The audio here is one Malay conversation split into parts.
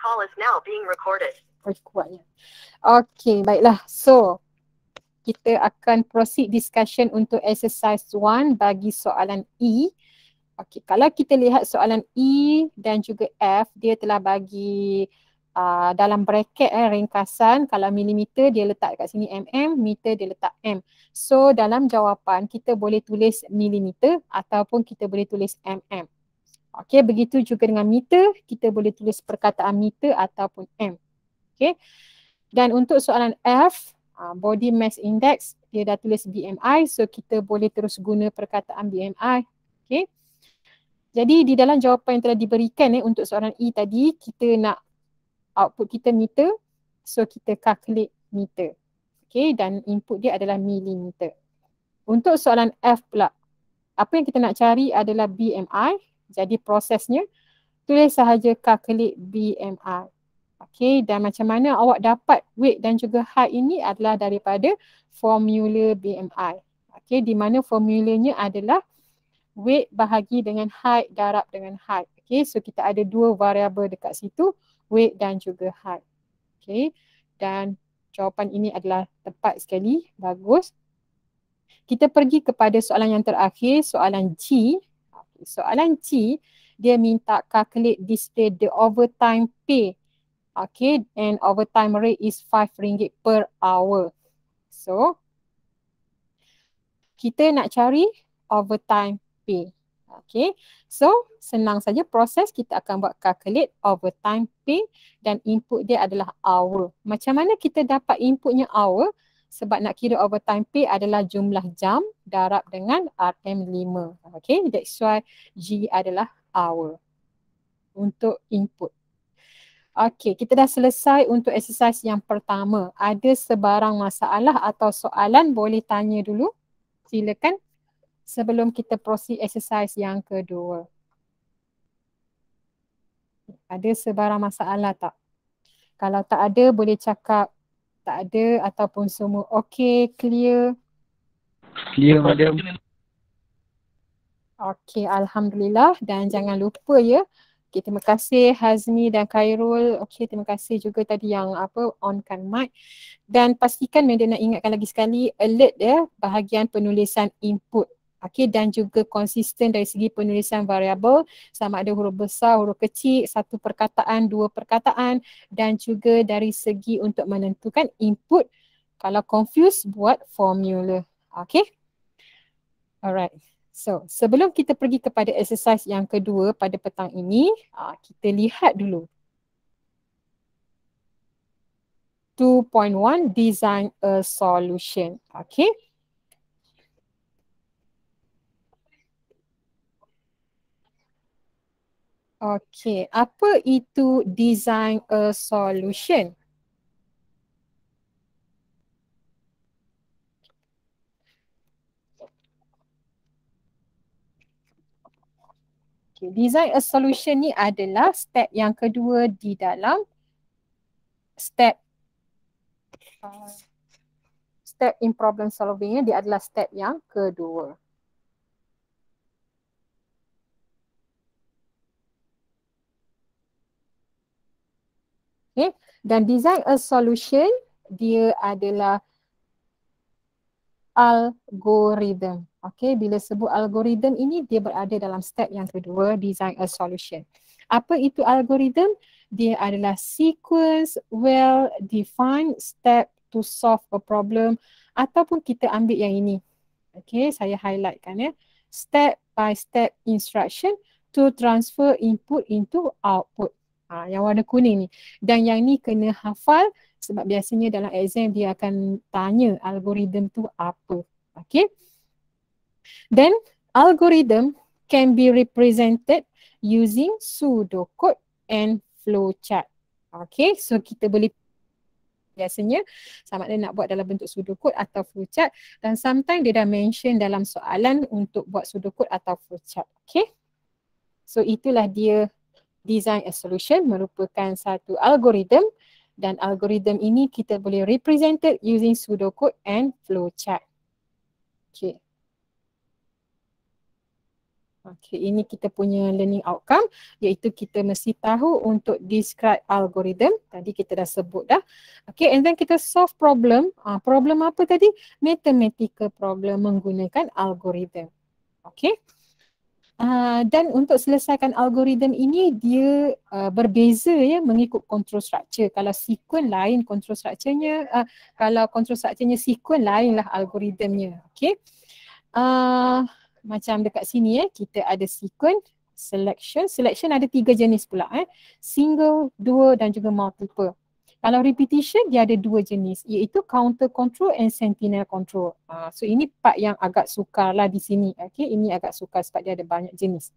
call is now being recorded. Kuatnya. Okay, baiklah. So, kita akan proceed discussion untuk exercise 1 bagi soalan E. Okay, kalau kita lihat soalan E dan juga F, dia telah bagi dalam bracket ringkasan. Kalau milimeter dia letak kat sini mm, meter dia letak m. So dalam jawapan kita boleh tulis milimeter ataupun kita boleh tulis mm. Okay, begitu juga dengan meter, kita boleh tulis perkataan meter ataupun m. Okay, dan untuk soalan F, body mass index, dia dah tulis BMI, so kita boleh terus guna perkataan BMI. Okay, jadi di dalam jawapan yang telah diberikan untuk soalan E tadi, kita nak output kita meter, so kita calculate meter. Okay, dan input dia adalah milimeter. Untuk soalan F pula, apa yang kita nak cari adalah BMI, jadi prosesnya tulis sahaja calculate BMI. Okay, dan macam mana awak dapat weight dan juga height ini adalah daripada formula BMI. Okay, di mana formulanya adalah weight bahagi dengan height darab dengan height. Okay, so kita ada dua variabel dekat situ, weight dan juga height. Okay, dan jawapan ini adalah tepat sekali, bagus. Kita pergi kepada soalan yang terakhir, soalan G. Okay, soalan G, dia minta calculate display the overtime pay. Okay, and overtime rate is RM5 per hour. So, kita nak cari overtime pay. Okay, so senang saja proses, kita akan buat calculate overtime pay dan input dia adalah hour. Macam mana kita dapat inputnya hour? Sebab nak kira overtime pay adalah jumlah jam darab dengan RM5. Okay, that's why G adalah hour untuk input. Okay, kita dah selesai untuk exercise yang pertama. Ada sebarang masalah atau soalan boleh tanya dulu. Silakan sebelum kita proceed exercise yang kedua. Ada sebarang masalah tak? Kalau tak ada boleh cakap tak ada ataupun semua okay, clear. Clear, madam. Okay, Alhamdulillah, dan jangan lupa ya. Okay, terima kasih Hazmi dan Khairul. Okay, terima kasih juga tadi yang onkan mic. Dan pastikan memang nak ingatkan lagi sekali, alert ya bahagian penulisan input. Okay, dan juga konsisten dari segi penulisan variabel, sama ada huruf besar, huruf kecil, satu perkataan, dua perkataan, dan juga dari segi untuk menentukan input. Kalau confused, buat formula. Okay, alright. So, sebelum kita pergi kepada exercise yang kedua pada petang ini, kita lihat dulu. 2.1 Design a Solution. Okay. Okay, apa itu Design a Solution? Okay, design a solution ni adalah step yang kedua di dalam step in problem solving. Dia adalah step yang kedua. Okay, dan design a solution dia adalah algorithm. Okay, bila sebut algorithm ini dia berada dalam step yang kedua, design a solution. Apa itu algorithm? Dia adalah sequence well defined step to solve a problem, ataupun kita ambil yang ini. Okay, saya highlightkan ya. Step by step instruction to transfer input into output. Yang warna kuning ni. Dan yang ni kena hafal sebab biasanya dalam exam dia akan tanya algorithm tu apa. Okay. Then algorithm can be represented using pseudocode and flowchart. Okay, so kita boleh biasanya sama ada nak buat dalam bentuk pseudocode atau flowchart, dan sometimes dia dah mention dalam soalan untuk buat pseudocode atau flowchart. Okay, so itulah dia design a solution, merupakan satu algorithm, dan algorithm ini kita boleh represented using pseudocode and flowchart. Okay. Okay, ini kita punya learning outcome, iaitu kita mesti tahu untuk describe algorithm. Tadi kita dah sebut dah. Okay, and then kita solve problem. Problem apa tadi? Mathematical problem menggunakan algorithm. Okay. Dan untuk selesaikan algorithm ini dia berbeza ya mengikut control structure. Kalau sequence lain control structure-nya, kalau control structure-nya sequence lain lah algorithmnya. Okay. Macam dekat sini kita ada sequence, selection. Selection ada 3 jenis pula single, dual dan juga multiple. Kalau repetition dia ada 2 jenis, iaitu counter control and sentinel control. So ini part yang agak sukar lah di sini. Okay, ini agak sukar sebab dia ada banyak jenis.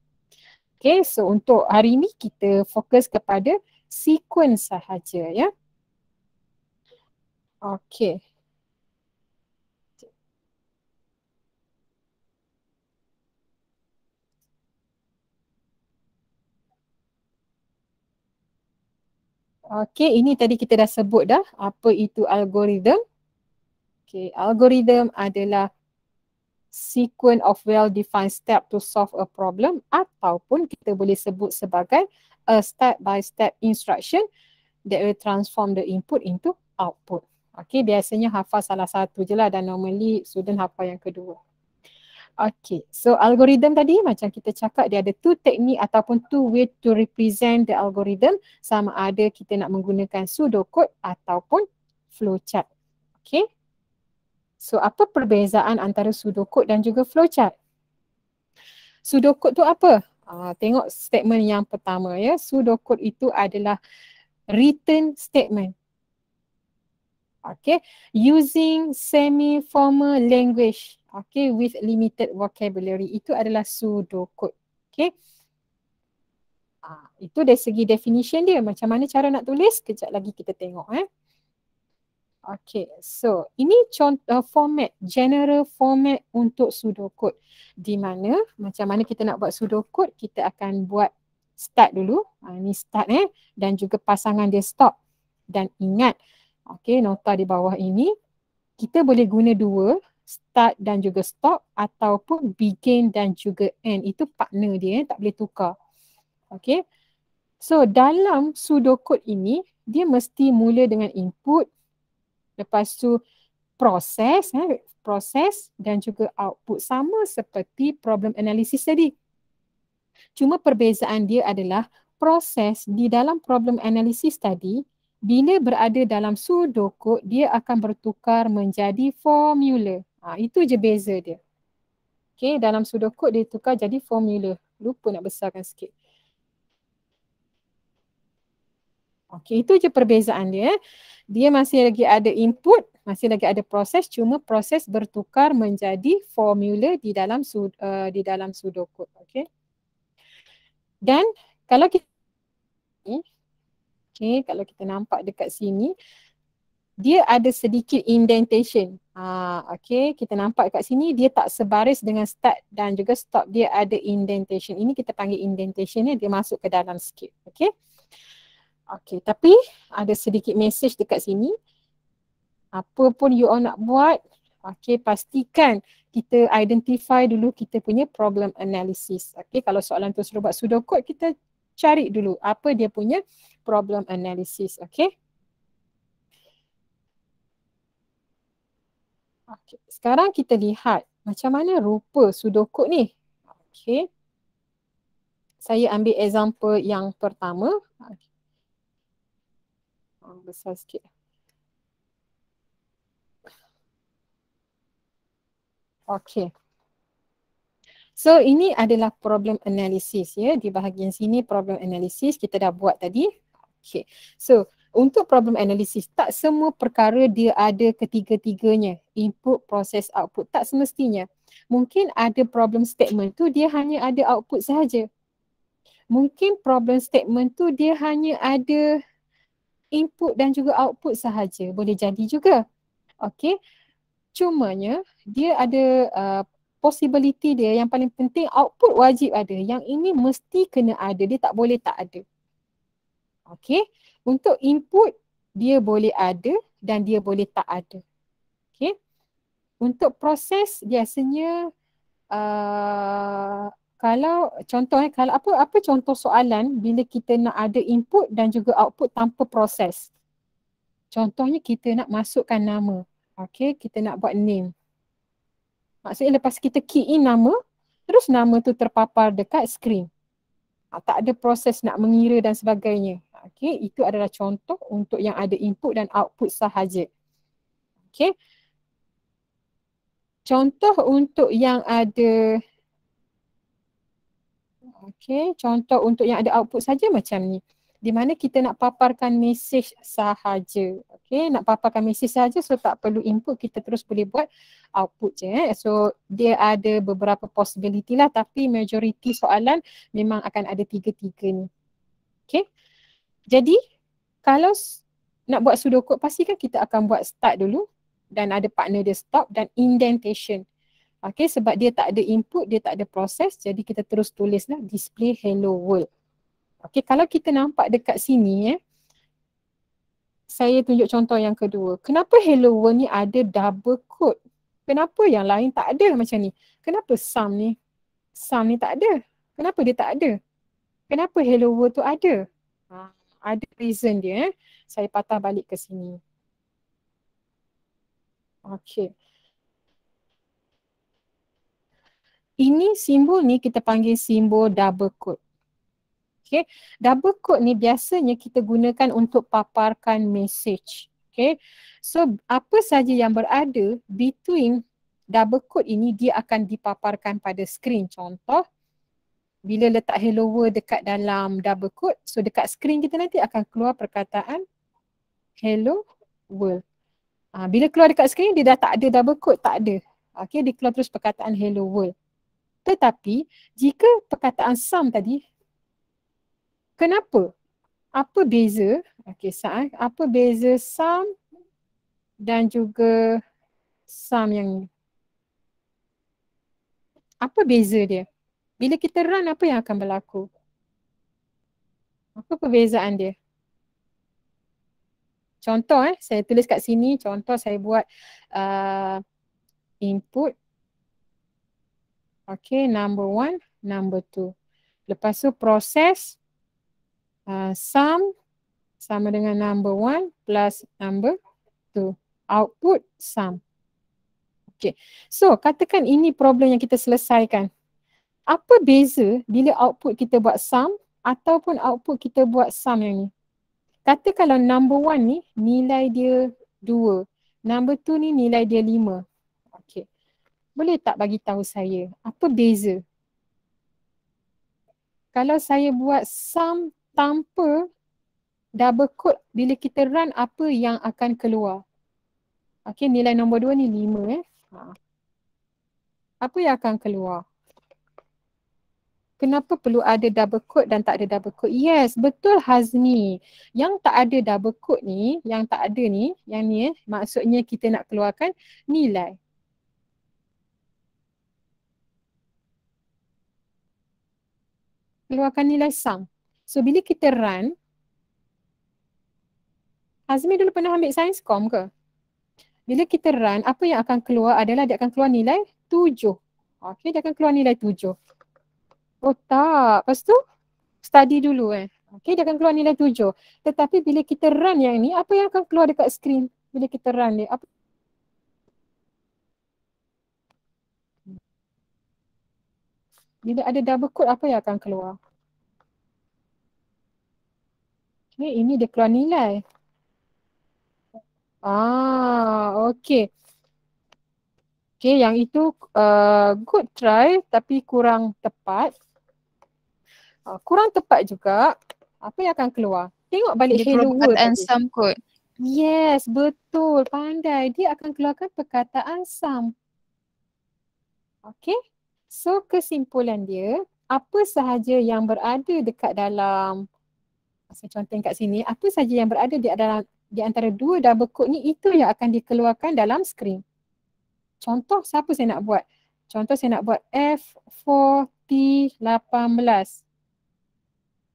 Okay, so untuk hari ini kita fokus kepada sequence sahaja ya. Okay. Okay, ini tadi kita dah sebut dah apa itu algorithm. Okay, algorithm adalah sequence of well-defined step to solve a problem, ataupun kita boleh sebut sebagai a step-by-step instruction that will transform the input into output. Okay, biasanya hafal salah satu je lah dan normally student hafal yang kedua. Okay, so algorithm tadi macam kita cakap dia ada 2 teknik ataupun 2 way to represent the algorithm, sama ada kita nak menggunakan pseudocode ataupun flowchart. Okay. So apa perbezaan antara pseudocode dan juga flowchart? Pseudocode tu apa? Tengok statement yang pertama ya. Pseudocode itu adalah written statement. Okay, using semi-formal language, okay, with limited vocabulary, itu adalah pseudocode. Okay, itu dari segi definition dia. Macam mana cara nak tulis? Kejap lagi kita tengok. Okay, so ini contoh format, general format untuk pseudocode. Di mana, macam mana kita nak buat pseudocode, kita akan buat start dulu. Ini start dan juga pasangan dia stop. Dan ingat, okay, nota di bawah ini, kita boleh guna 2, start dan juga stop, ataupun begin dan juga end. Itu partner dia, tak boleh tukar. Okay, so dalam pseudocode ini, dia mesti mula dengan input, lepas tu proses dan juga output, sama seperti problem analysis tadi. Cuma perbezaan dia adalah proses di dalam problem analysis tadi, bila berada dalam pseudocode, dia akan bertukar menjadi formula. Itu je beza dia. Okay, dalam pseudocode dia tukar jadi formula. Lupa nak besarkan sikit. Okay, itu je perbezaan dia. Dia masih lagi ada input, masih lagi ada proses, cuma proses bertukar menjadi formula di dalam pseudocode. Okay. Dan kalau kita kalau kita nampak dekat sini, dia ada sedikit indentation. Okay, kita nampak dekat sini dia tak sebaris dengan start dan juga stop, dia ada indentation. Ini kita panggil indentation dia masuk ke dalam sikit. Okay. Okay, tapi ada sedikit message dekat sini. Apa pun you all nak buat, okay, pastikan kita identify dulu kita punya problem analysis. Okay, kalau soalan tu suruh buat pseudocode, kita cari dulu apa dia punya problem analysis. Okay. Okay, sekarang kita lihat macam mana rupa pseudocode ni. Okay. Saya ambil example yang pertama. Besar sikit. Okay. So ini adalah problem analysis ya. Di bahagian sini problem analysis kita dah buat tadi. Okay. So untuk problem analysis, tak semua perkara dia ada ketiga-tiganya. Input, proses, output. Tak semestinya. Mungkin ada problem statement tu dia hanya ada output sahaja. Mungkin problem statement tu dia hanya ada input dan juga output sahaja. Boleh jadi juga. Okay. Cumanya dia ada possibility dia yang paling penting output wajib ada. Yang ini mesti kena ada. Dia tak boleh tak ada. Okay. Untuk input dia boleh ada dan dia boleh tak ada. Okay. Untuk proses biasanya kalau contohnya, kalau apa contoh soalan bila kita nak ada input dan juga output tanpa proses. Contohnya kita nak masukkan nama. Okay, kita nak buat name. Maksudnya lepas kita key in nama, terus nama tu terpapar dekat skrin. Tak ada proses nak mengira dan sebagainya. Okay, itu adalah contoh untuk yang ada input dan output sahaja. Okay. Contoh untuk yang ada contoh untuk yang ada output saja macam ni. Di mana kita nak paparkan mesej sahaja. Nak paparkan mesej sahaja, so tak perlu input, kita terus boleh buat output je. So dia ada beberapa possibility lah, tapi majority soalan memang akan ada tiga-tiga ni. Jadi kalau nak buat pseudocode, pastikan kita akan buat start dulu dan ada partner dia stop dan indentation. Sebab dia tak ada input, dia tak ada proses, jadi kita terus tulislah display hello world. Kalau kita nampak dekat sini, saya tunjuk contoh yang kedua. Kenapa hello world ni ada double quote? Kenapa yang lain tak ada macam ni? Kenapa sum ni tak ada? Kenapa dia tak ada? Kenapa hello world tu ada? Ada reason dia. Saya patah balik ke sini. Ini simbol ni kita panggil simbol double quote. Double quote ni biasanya kita gunakan untuk paparkan message. So apa saja yang berada between double quote ini, dia akan dipaparkan pada skrin. Contoh, bila letak hello world dekat dalam double quote, so dekat skrin kita nanti akan keluar perkataan hello world. Bila keluar dekat skrin, dia dah tak ada double quote, tak ada. Dia keluar terus perkataan hello world. Tetapi jika perkataan sum tadi, kenapa? Apa beza? Apa beza sum dan juga sum yang ni? Apa beza dia? Bila kita run, apa yang akan berlaku? Apa perbezaan dia? Contoh saya tulis kat sini, contoh saya buat input. Number 1, number 2. Lepas tu proses sum sama dengan number 1 plus number 2. Output sum. So katakan ini problem yang kita selesaikan. Apa beza bila output kita buat sum ataupun output kita buat sum yang ni? Kata kalau number 1 ni nilai dia 2. Number 2 ni nilai dia 5. Boleh tak bagi tahu saya apa beza? Kalau saya buat sum tanpa double quote, bila kita run, apa yang akan keluar? Nilai nombor 2 ni 5. Apa yang akan keluar? Kenapa perlu ada double quote dan tak ada double quote? Yes, betul Hazmi. Yang tak ada double quote ni, yang tak ada ni, yang ni maksudnya kita nak keluarkan nilai. Keluarkan nilai sum. So bila kita run, Hazmi dulu pernah ambil sains kom ke? Bila kita run, apa yang akan keluar adalah dia akan keluar nilai 7. Dia akan keluar nilai 7. Oh tak, lepas tu study dulu dia akan keluar nilai 7. Tetapi bila kita run yang ni, apa yang akan keluar dekat skrin bila kita run dia? Bila ada double quote, apa yang akan keluar? Ini dia keluar nilai. Yang itu good try tapi kurang tepat. Kurang tepat juga. Apa yang akan keluar? Tengok balik hello world tadi. Sum code. Yes, betul. Pandai. Dia akan keluarkan perkataan sum. So kesimpulan dia, apa sahaja yang berada dekat dalam, saya contohkan kat sini, apa sahaja yang berada di antara dua double quote ni, itu yang akan dikeluarkan dalam skrin. Contoh, siapa saya nak buat? Contoh saya nak buat F4T18.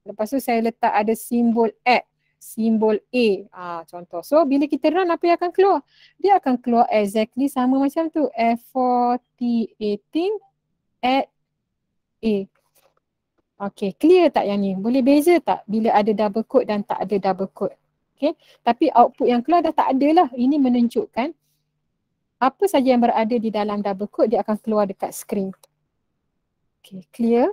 Lepas tu saya letak ada simbol X, simbol A. Contoh. So bila kita run, apa yang akan keluar? Dia akan keluar exactly sama macam tu. F4T18 at A. Okay, clear tak yang ni? Boleh beza tak bila ada double quote dan tak ada double quote? Okay, tapi output yang keluar dah tak ada lah. Ini menunjukkan apa saja yang berada di dalam double quote dia akan keluar dekat skrin. Okay, clear?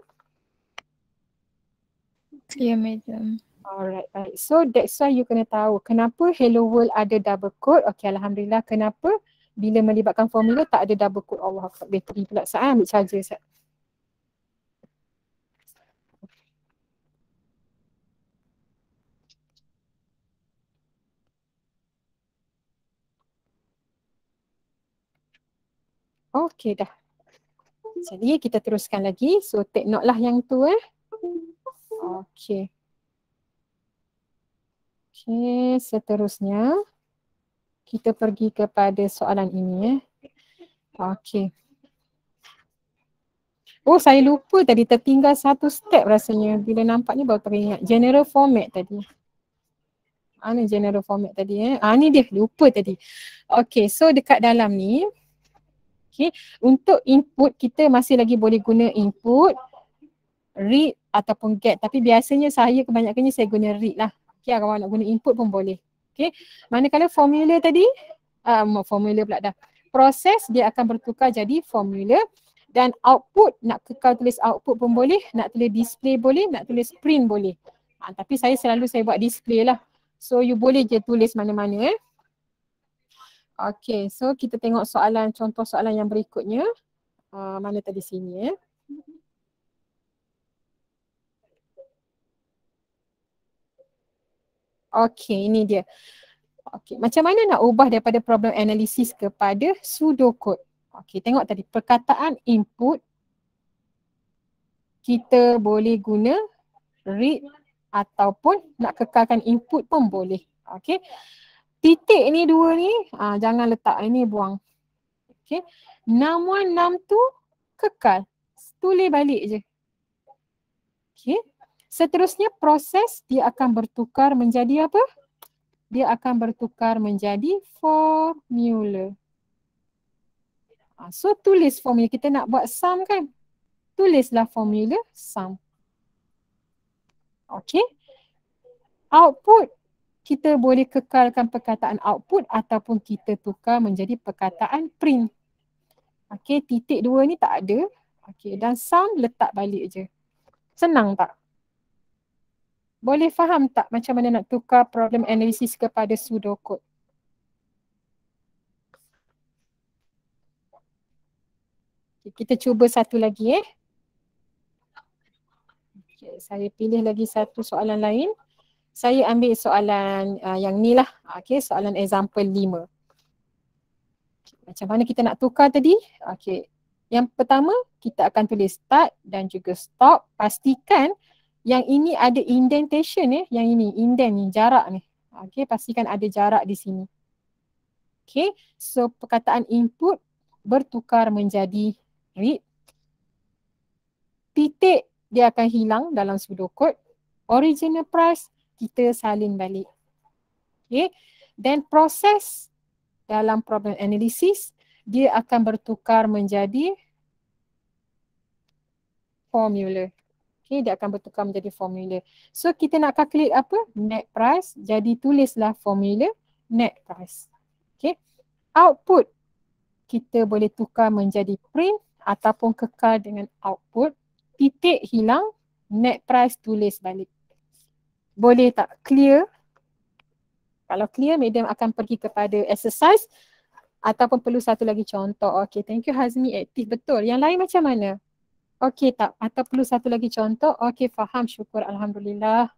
Clear, madam. Alright, baik. So that's why you kena tahu kenapa hello world ada double quote. Okay, alhamdulillah. Kenapa bila melibatkan formula tak ada double quote? Allah Akbar, bateri pula. Saya ambil charger Sat. Okay dah. Jadi kita teruskan lagi. So take note lah yang tu Okay. Okay, seterusnya kita pergi kepada soalan ini Okay. Oh, saya lupa tadi, tertinggal satu step rasanya. Bila nampak ni baru teringat. General format tadi. Mana general format tadi ni dia, lupa tadi. Okay, so dekat dalam ni okay, untuk input kita masih lagi boleh guna input, read ataupun get. Tapi biasanya saya kebanyakannya saya guna read lah. Okay, kalau nak guna input pun boleh. Okay, manakala formula tadi, formula pula dah. Proses dia akan bertukar jadi formula dan output, nak kekal tulis output pun boleh, nak tulis display boleh, nak tulis print boleh. Tapi saya selalu buat display lah. So you boleh je tulis mana-mana Okay, so kita tengok soalan, contoh soalan yang berikutnya. Mana tadi sini Okay, ini dia. Okay, macam mana nak ubah daripada problem analisis kepada pseudocode? Okay, tengok tadi perkataan input kita boleh guna read ataupun nak kekalkan input pun boleh. Okay, titik ni dua ni jangan letak, ini buang. Okay, 6162 kekal, tulis balik je. Okay, seterusnya proses dia akan bertukar menjadi apa? Dia akan bertukar menjadi formula. So tulis formula, kita nak buat sum kan? Tulislah formula sum. Okay. Output, kita boleh kekalkan perkataan output ataupun kita tukar menjadi perkataan print. Okay, titik dua ni tak ada. Okay, dan sum letak balik je. Senang tak? Boleh faham tak macam mana nak tukar problem analisis kepada pseudocode? Kita cuba satu lagi Okay, saya pilih lagi satu soalan lain. Saya ambil soalan yang ni lah. Okay, soalan example 5. Macam mana kita nak tukar tadi? Okay, yang pertama kita akan tulis start dan juga stop. Pastikan yang ini ada indentation yang ini indent ni, jarak ni. Okay, pastikan ada jarak di sini. Okay, so perkataan input bertukar menjadi read. Titik dia akan hilang dalam pseudocode. Original price kita salin balik. Okay, then proses dalam problem analysis dia akan bertukar menjadi formula. Okay, dia akan bertukar menjadi formula. So kita nak calculate apa? Net price. Jadi tulislah formula net price. Okay, output kita boleh tukar menjadi print ataupun kekal dengan output. Titik hilang, net price tulis balik. Boleh tak? Clear? Kalau clear, madam akan pergi kepada exercise ataupun perlu satu lagi contoh. Okay, thank you Hazmi, aktif betul. Yang lain macam mana? Okay tak? Atau perlu satu lagi contoh? Okay, faham, syukur, alhamdulillah.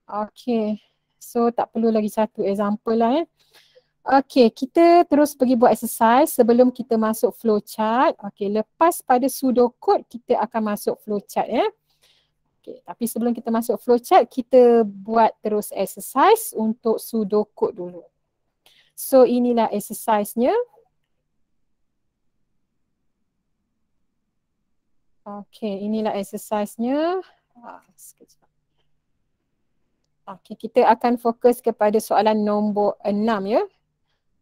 Okay, so tak perlu lagi satu example lah Okay, kita terus pergi buat exercise sebelum kita masuk flowchart. Okay, lepas pada pseudocode kita akan masuk flowchart Okay, tapi sebelum kita masuk flowchart, kita buat terus exercise untuk pseudocode dulu. So inilah exercise-nya. Okay, inilah exercise-nya. Okay, kita akan fokus kepada soalan nombor 6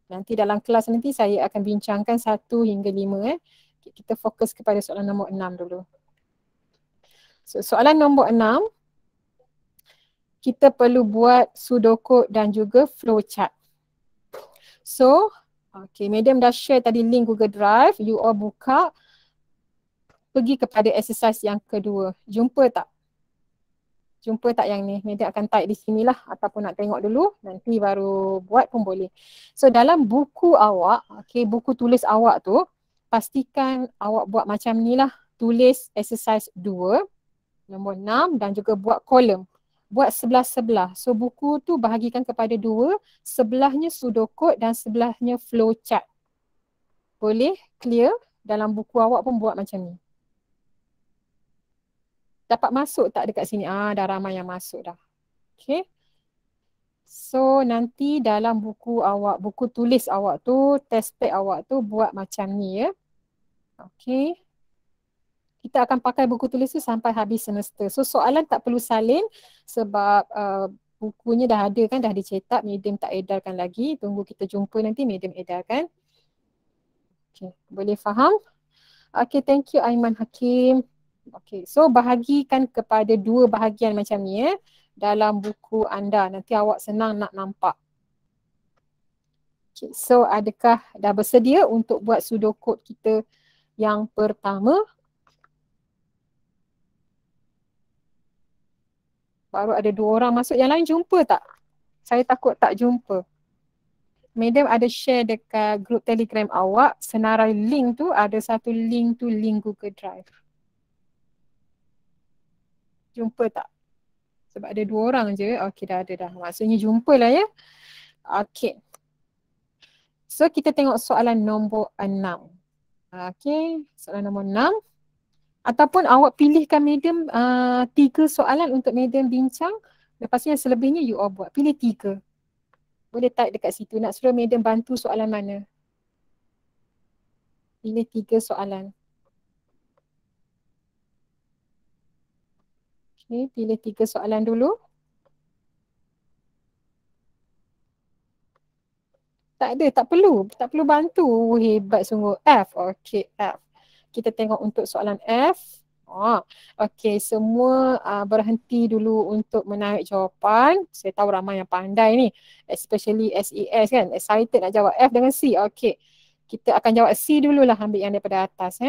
Nanti dalam kelas nanti saya akan bincangkan 1 hingga 5 Okay, kita fokus kepada soalan nombor 6 dulu. So, soalan nombor 6, kita perlu buat pseudocode dan juga flowchart. So, okay, Madam dah share tadi link Google Drive. You all buka, pergi kepada exercise yang kedua. Jumpa tak? Jumpa tak yang ni? Madam akan type di sini lah ataupun nak tengok dulu. Nanti baru buat pun boleh. So, dalam buku awak, okay, buku tulis awak tu, pastikan awak buat macam ni lah. Tulis exercise 2, nombor 6 dan juga buat kolom. Buat sebelah-sebelah. So buku tu bahagikan kepada 2, sebelahnya pseudocode dan sebelahnya flowchart. Boleh? Clear? Dalam buku awak pun buat macam ni. Dapat masuk tak dekat sini? Dah ramai yang masuk dah. Okay. So nanti dalam buku awak, buku tulis awak tu, test pad awak tu buat macam ni ya. Okay. Kita akan pakai buku tulis tu sampai habis semester. So soalan tak perlu salin sebab bukunya dah ada kan, dah dicetak. Madam tak edarkan lagi. Tunggu kita jumpa nanti Madam edarkan. Okay, boleh faham? Okay, thank you Aiman Hakim. Okay, so bahagikan kepada 2 bahagian macam ni dalam buku anda. Nanti awak senang nak nampak. Okay, so adakah dah bersedia untuk buat pseudocode kita yang pertama? Baru ada 2 orang masuk. Yang lain jumpa tak? Saya takut tak jumpa. Madam ada share dekat grup Telegram awak. Senarai link tu, ada satu link tu, link Google Drive. Jumpa tak? Sebab ada 2 orang je. Okey, dah ada dah. Maksudnya jumpa lah ya. Okey. So kita tengok soalan nombor 6. Okey, soalan nombor 6. Ataupun awak pilihkan Madam 3 soalan untuk Madam bincang. Lepas tu yang selebihnya you all buat. Pilih 3. Boleh type dekat situ. Nak suruh Madam bantu soalan mana? Pilih 3 soalan. Okay, pilih 3 soalan dulu. Tak ada, tak perlu. Tak perlu bantu. Hebat sungguh. F. Okay, F. Kita tengok untuk soalan F. Okay, semua berhenti dulu untuk menarik jawapan. Saya tahu ramai yang pandai ni. Especially SES kan. Excited nak jawab F dengan C. Okay. Kita akan jawab C dululah, ambil yang daripada atas.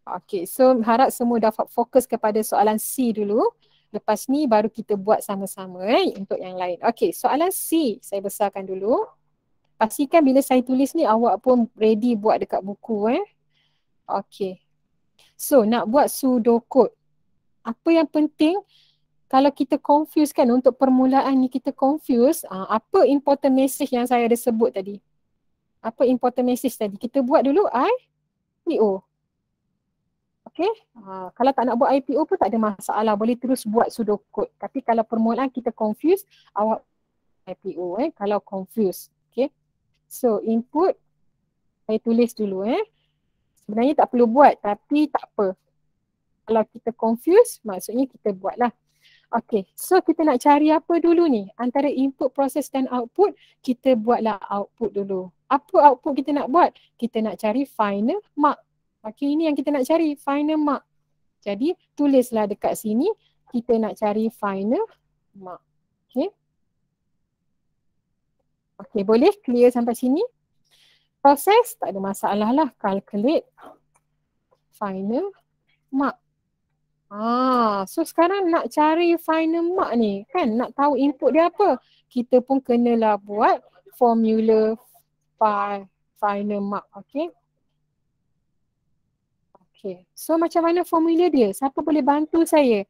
Okay, so harap semua dapat fokus kepada soalan C dulu. Lepas ni baru kita buat sama-sama untuk yang lain. Okay, soalan C saya besarkan dulu. Pastikan bila saya tulis ni awak pun ready buat dekat buku. Okay. So nak buat pseudocode. Apa yang penting kalau kita confuse kan, untuk permulaan ni kita confuse, apa important message yang saya ada sebut tadi? Apa important message tadi? Kita buat dulu IPO. Okay. Kalau tak nak buat IPO pun tak ada masalah. Boleh terus buat pseudocode. Tapi kalau permulaan kita confuse, awak IPO kalau confuse. Okay. So input, saya tulis dulu Sebenarnya tak perlu buat tapi tak apa. Kalau kita confuse, maksudnya kita buatlah. Okay, so kita nak cari apa dulu ni? Antara input, proses dan output, kita buatlah output dulu. Apa output kita nak buat? Kita nak cari final mark. Okay, ini yang kita nak cari, final mark. Jadi, tulislah dekat sini, kita nak cari final mark. Okay. Okay, boleh clear sampai sini? Proses, tak ada masalah lah. Calculate final mark. So sekarang nak cari final mark ni kan, nak tahu input dia apa, kita pun kenalah buat formula final mark. Okay. Okay, so macam mana formula dia? Siapa boleh bantu saya?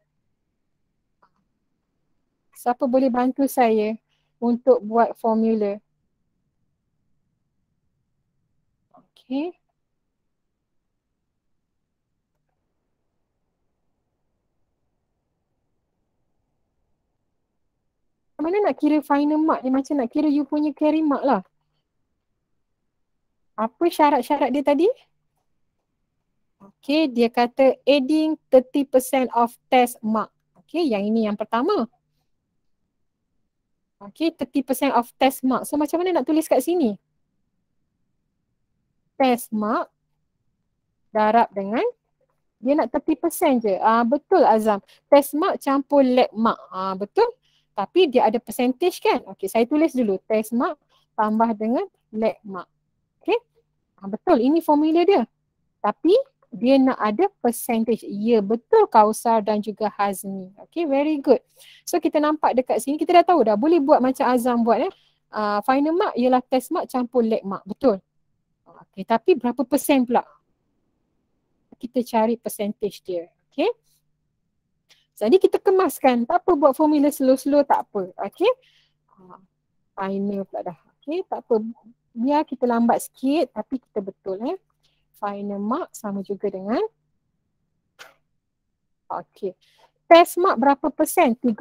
Siapa boleh bantu saya untuk buat formula? Okay. Macam mana nak kira final mark ni? Macam nak kira you punya carry mark lah. Apa syarat-syarat dia tadi? Okay, dia kata adding 30% of test mark. Okay, yang ini yang pertama. Okay, 30% of test mark. So macam mana nak tulis kat sini? Test mark darab dengan Dia nak 30% je. Betul Azam. Test mark campur lab mark. Betul. Tapi dia ada percentage kan? Okey, saya tulis dulu. Test mark tambah dengan lab mark. Okey. Betul. Ini formula dia. Tapi dia nak ada percentage. Ya, betul Kausar dan juga Hazmi. Okay, very good. So kita nampak dekat sini, kita dah tahu dah. Boleh buat macam Azam buat. Final mark ialah test mark campur lab mark. Betul. Okay, tapi berapa persen pula? Kita cari percentage dia. Okay. Jadi kita kemaskan. Tak apa buat formula slow-slow, tak apa. Okay. Final pula dah. Okay, tak apa. Biar kita lambat sikit tapi kita betul. Final mark sama juga dengan test mark berapa persen? 30.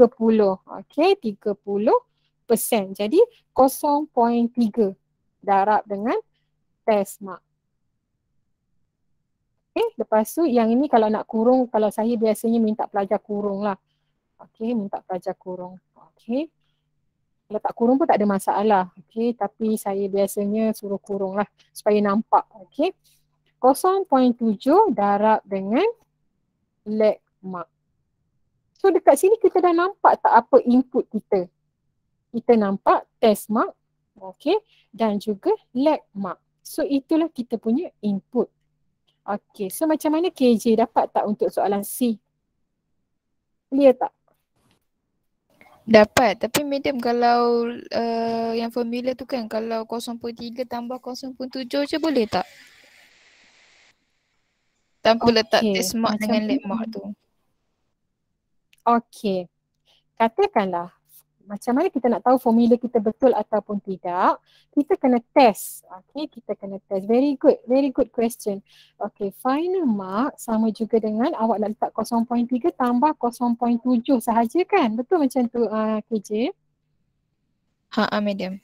Okey, 30%. Jadi 0.3 darab dengan test mark. Okey, lepas tu yang ini kalau nak kurung, kalau saya biasanya minta pelajar kurung lah. Okey, minta pelajar kurung. Okey. Kalau tak kurung pun tak ada masalah. Okey, tapi saya biasanya suruh kurung lah supaya nampak. Okey. 0.7 darab dengan lab mark. So dekat sini kita dah nampak tak apa input kita. Kita nampak test mark, okay, dan juga lab mark. So itulah kita punya input. Okay, so macam mana KJ dapat tak untuk soalan C? Clear tak? Dapat, tapi madam kalau yang formula tu kan kalau 0.3 tambah 0.7 je boleh tak? Tanpa letak test mark dengan lab mark tu. Okay, katakanlah macam mana kita nak tahu formula kita betul ataupun tidak, kita kena test. Okay, kita kena test. Very good question. Okay, final mark sama juga dengan awak nak letak 0.3 tambah 0.7 sahaja kan? Betul macam tu KJ? Madam.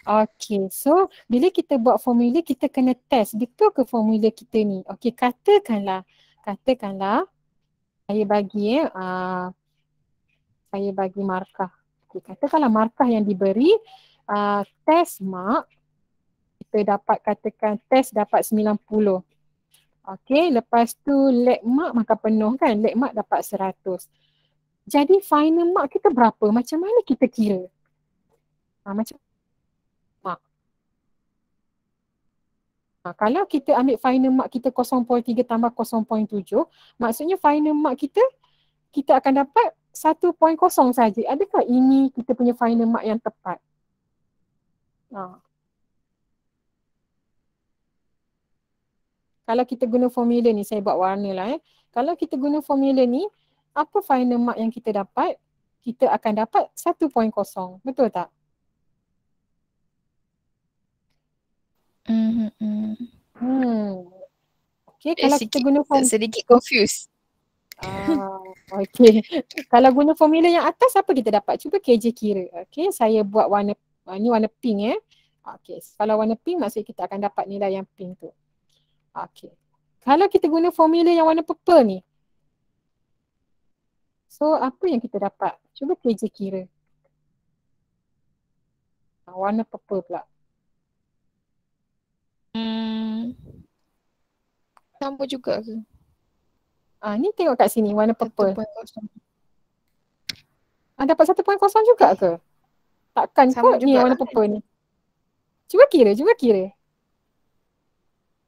Okay, so bila kita buat formula kita kena test. Betul ke formula kita ni? Okay, katakanlah saya bagi markah. Okay, katakanlah markah yang diberi test mark, kita dapat katakan test dapat 90. Okay, lepas tu lab mark maka penuh kan, lab mark dapat 100. Jadi final mark kita berapa? Macam mana kita kira? Macam mark. Kalau kita ambil final mark kita 0.3 tambah 0.7, maksudnya final mark kita akan dapat 1.0 saja. Adakah ini kita punya final mark yang tepat? Kalau kita guna formula ni, saya buat warna lah. Kalau kita guna formula ni, apa final mark yang kita dapat? Kita akan dapat 1.0. Betul tak? Okay, kalau kita guna formula sedikit confused. Okay. Kalau guna formula yang atas, apa kita dapat? Cuba KJ kira. Okay, saya buat warna, ni warna pink Okay, kalau warna pink maksudnya kita akan dapat nilai yang pink tu. Okay. Kalau kita guna formula yang warna purple ni, so apa yang kita dapat? Cuba KJ kira. Warna purple pula. Sama juga ke? Ni tengok kat sini warna purple. Dapat 1.0 juga ke? Takkan sama kot ni warna purple ni. Cuba kira.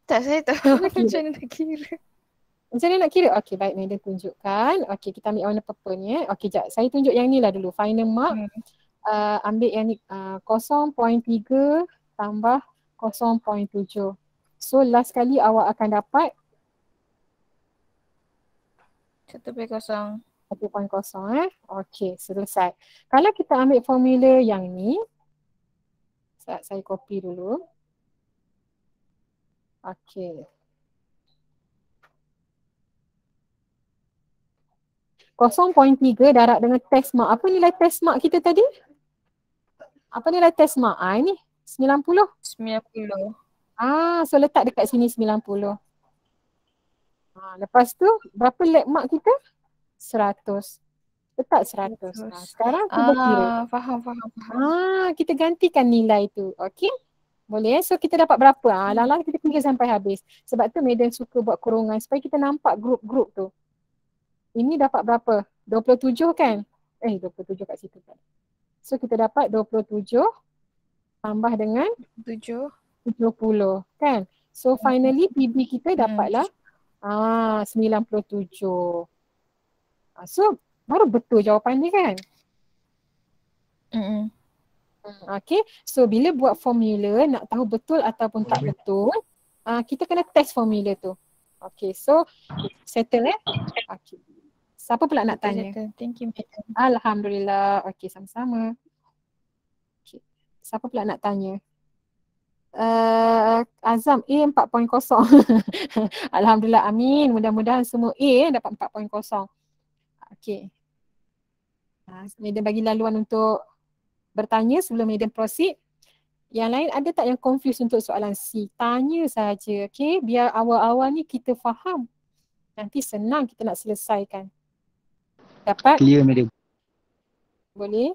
Tak, saya tahu macam mana nak kira. Macam mana nak kira? Okey, baik, Madam tunjukkan. Okey, kita ambil warna purple ni. Okey, jap. Saya tunjuk yang ni lah dulu. Final mark. Ambil yang ni 0.3 tambah 0.7. So last kali awak akan dapat 1.0. 1.0 Okey, selesai. Kalau kita ambil formula yang ni, saya copy dulu. Okey. 0.3 darab dengan test mark. Apa nilai test mark kita tadi? Apa nilai test mark? Ini 90. So letak dekat sini 90. Lepas tu berapa lab mark kita? 100. Letak 100. Sekarang cuba kira. Faham. Kita gantikan nilai tu. Okey. Boleh. So kita dapat berapa? Lala kita kira sampai habis. Sebab tu Medan suka buat kurungan supaya kita nampak grup-grup tu. Ini dapat berapa? 27 kan? 27 kat situ kan. So kita dapat 27 tambah dengan 7. 70 kan? So finally PB kita dapatlah 97. So baru betul jawapan ni kan? Okay, so bila buat formula nak tahu betul ataupun tak betul, kita kena test formula tu. Okay, so settle Okay. Siapa pula nak tanya? Thank you, Madam. Alhamdulillah. Okay, sama-sama. Okay. Siapa pula nak tanya? Azam A 4.0. Alhamdulillah, amin. Mudah-mudahan semua A dapat 4.0. Okay. Medan bagi laluan untuk bertanya sebelum Medan proceed. Yang lain ada tak yang confuse untuk soalan C? Tanya saja, okay? Biar awal-awal ni kita faham. Nanti senang kita nak selesaikan. Dapat? Clear, Madam. Boleh?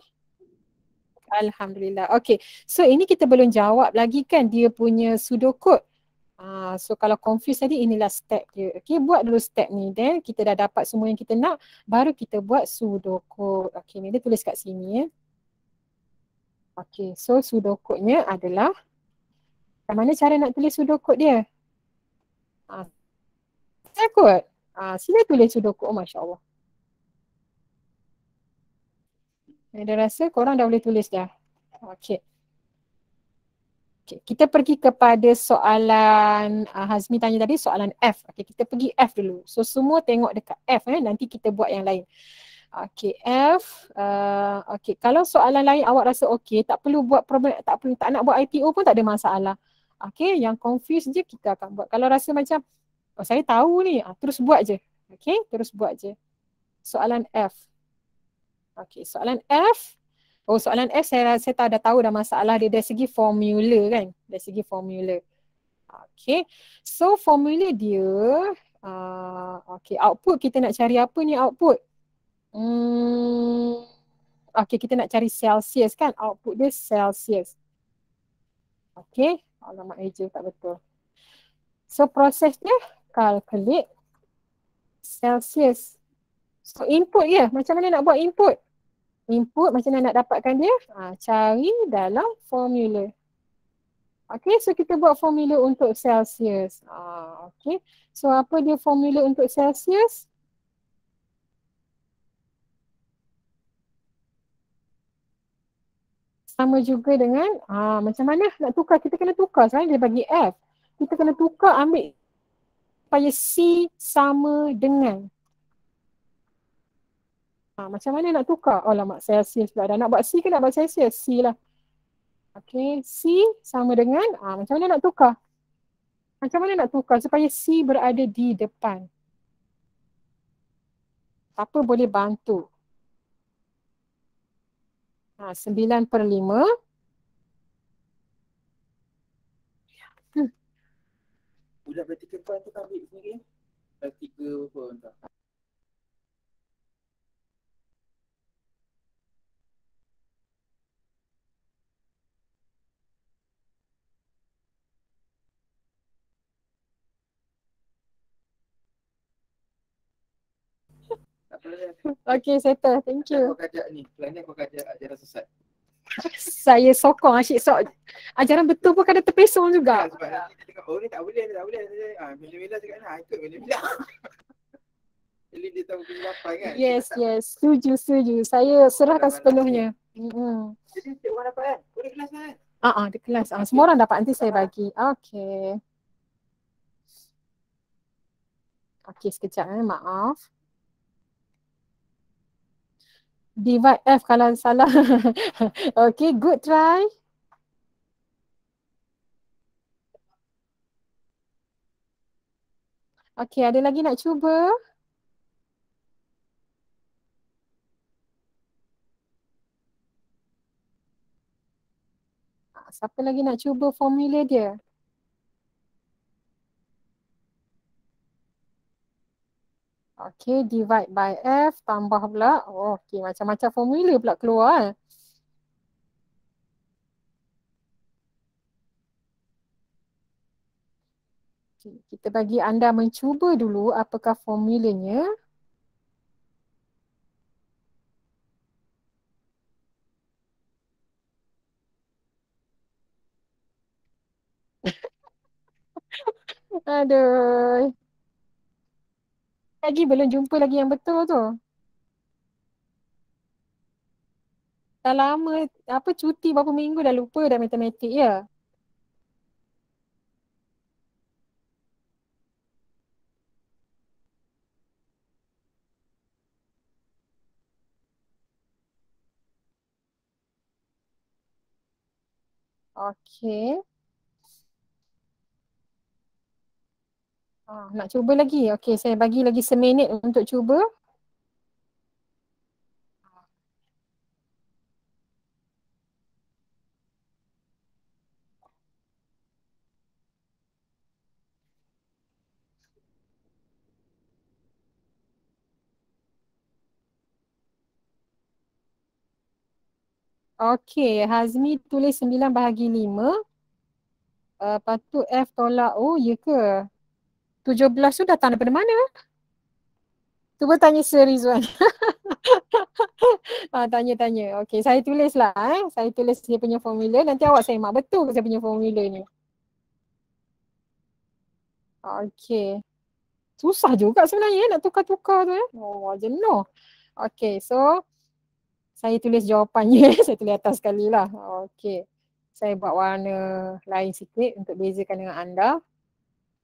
Alhamdulillah. Okay. So ini kita belum jawab lagi kan dia punya pseudocode. So kalau confuse tadi inilah step dia. Okay, buat dulu step ni. Then kita dah dapat semua yang kita nak. Baru kita buat pseudocode. Okay, ni dia tulis kat sini ya. Okay, so pseudocode-nya adalah macam mana cara nak tulis pseudocode dia? Saya kot. Sila tulis pseudocode. Oh, Masya Allah. Ada rasa korang dah boleh tulis dah. Okay. Okay, kita pergi kepada soalan Hazmi tanya tadi soalan F. Okay, kita pergi F dulu. So semua tengok dekat F nanti kita buat yang lain. Okay, F. Okay, kalau soalan lain awak rasa okay, tak perlu buat problem, tak nak buat IPO pun tak ada masalah. Okay, yang confuse je kita akan buat. Kalau rasa macam saya tahu ni, terus buat je. Okay, terus buat je. Soalan F. Okay, soalan F. Soalan F saya dah tahu dah masalah dia dari segi formula kan. Dari segi formula. Okay. So formula dia. Okay, output kita nak cari apa ni output? Okay, kita nak cari Celsius kan. Output dia Celsius. Okay. Alamak eja tak betul. So prosesnya calculate Celsius. So input ya. Macam mana nak buat input? Input macam mana nak dapatkan dia? Cari dalam formula. Okay, so kita buat formula untuk Celsius. Okay, so apa dia formula untuk Celsius? Sama juga dengan, macam mana nak tukar? Kita kena tukar sekarang dia bagi F. Kita kena tukar ambil supaya C sama dengan. Macam mana nak tukar? Lama Celsius pula dah. Nak buat C ke nak buat Celsius? C lah. Okay, C sama dengan, macam mana nak tukar? Macam mana nak tukar supaya C berada di depan? Apa boleh bantu? 9/5. Budak vertical point tu ambil sendiri. Vertical apa entah. Okay, settle. Thank you. Kau kajak ni. Pelan kau kajak ajaran sesat. Saya sokong asyik ajaran betul pun kadang terpesong juga. Sebab nanti dia tengok, ni tak boleh. Bila-bila cakap nak ikut bila-bila. Jadi dia tahu bila apa kan. Yes. Setuju. Saya serahkan sepenuhnya. Jadi setiap orang dapat kan? Boleh kelas kan? Di kelas. Semua orang dapat, nanti saya bagi. Okay. Okay, sekejap maaf. Divide F kalau salah. Okay, good try. Okay, ada lagi nak cuba? Siapa lagi nak cuba formula dia? Okay, divide by F, tambah pula. Okay, macam-macam formula pula keluar. Kita bagi anda mencuba dulu apakah formulanya. Aduh. Lagi belum jumpa lagi yang betul tu. Dah lama, apa cuti berapa minggu dah lupa dah matematik ya. Okey. Nak cuba lagi? Okey, saya bagi lagi seminit untuk cuba. Okey, Hazmi tulis 9/5. Lepas tu F tolak O, ya ke? 17 tu datang daripada mana? Cuba tanya Sir Rizwan. Tanya-tanya. Okey, saya tulis lah. Saya tulis dia punya formula. Nanti awak semak betul ke saya punya formula ni. Okey. Susah juga sebenarnya nak tukar-tukar tu. Oh, jenuh. Okey, so saya tulis jawapannya. Saya tulis atas sekali lah. Okey. Saya buat warna lain sikit untuk bezakan dengan anda.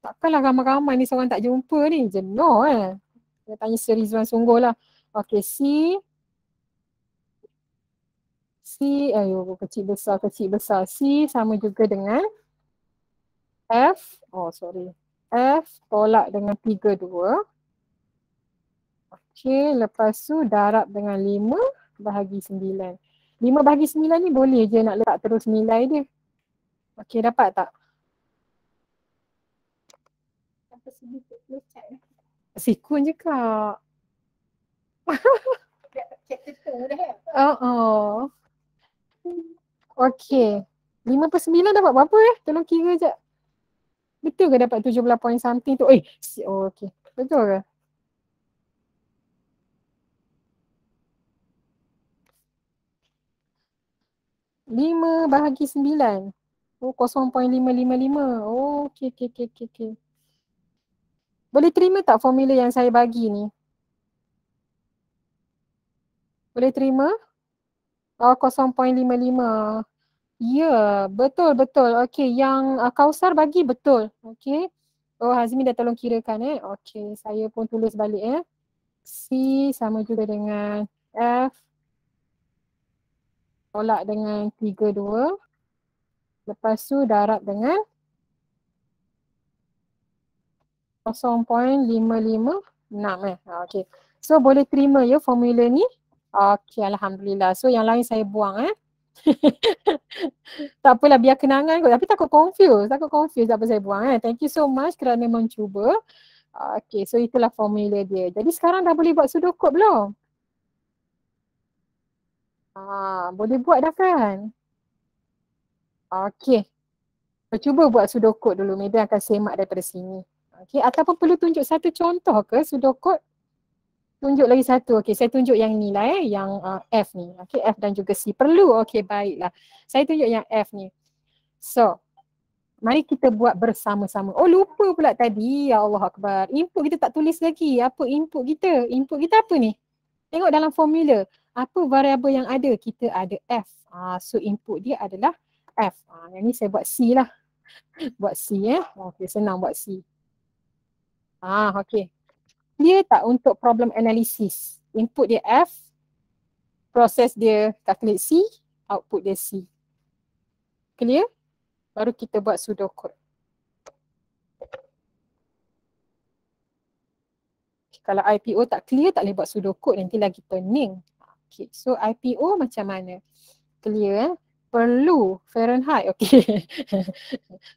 Takkanlah ramai-ramai ni seorang tak jumpa ni. Jenuh Saya tanya Sir Rizwan sungguh lah. Okey, kecil besar. C sama juga dengan F. Oh, sorry. F tolak dengan 32. Okey, lepas tu darab dengan 5/9. 5/9 ni boleh je nak letak terus nilai dia. Okey, dapat tak? Sikun je kak. Okey. 5/9 dapat berapa Tolong kira je. Betul ke dapat 17 point something tu? Okey. Betul ke? Lima bahagi 9. 0.555. Okey. Boleh terima tak formula yang saya bagi ni? Boleh terima? 0.55. Ya, betul. Okey, yang Kausar bagi betul. Okey. Hazmi dah tolong kirakan Okey, saya pun tulis balik C sama juga dengan F tolak dengan 32. Lepas tu darab dengan 0.556 Okey. So boleh terima ya formula ni? Okey, alhamdulillah. So yang lain saya buang Tak apalah, biar kenangan kot. Tapi takut confuse apa saya buang Thank you so much kerana mencuba. Okey, so itulah formula dia. Jadi sekarang dah boleh buat pseudocode belum? Boleh buat dah kan? Okey. Cuba buat pseudocode dulu. Maybe akan semak daripada sini. Okey, ataupun perlu tunjuk satu contoh ke pseudocode? Tunjuk lagi satu. Okey, saya tunjuk yang ni lah yang F ni. Okey, F dan juga C. Perlu? Okey, baiklah. Saya tunjuk yang F ni. So, mari kita buat bersama-sama. Oh, lupa pula tadi. Ya Allah Akbar. Input kita tak tulis lagi. Apa input kita? Input kita apa ni? Tengok dalam formula. Apa variabel yang ada? Kita ada F. So, input dia adalah F. Yang ni saya buat C lah. Buat C Okey, senang buat C. Okey. Clear tak untuk problem analisis? Input dia F. Proses dia calculate C. Output dia C. Clear? Baru kita buat pseudocode. Kalau IPO tak clear, tak boleh buat pseudocode, nanti lagi pening. Okay, so IPO macam mana? Clear Perlu Fahrenheit. Okay.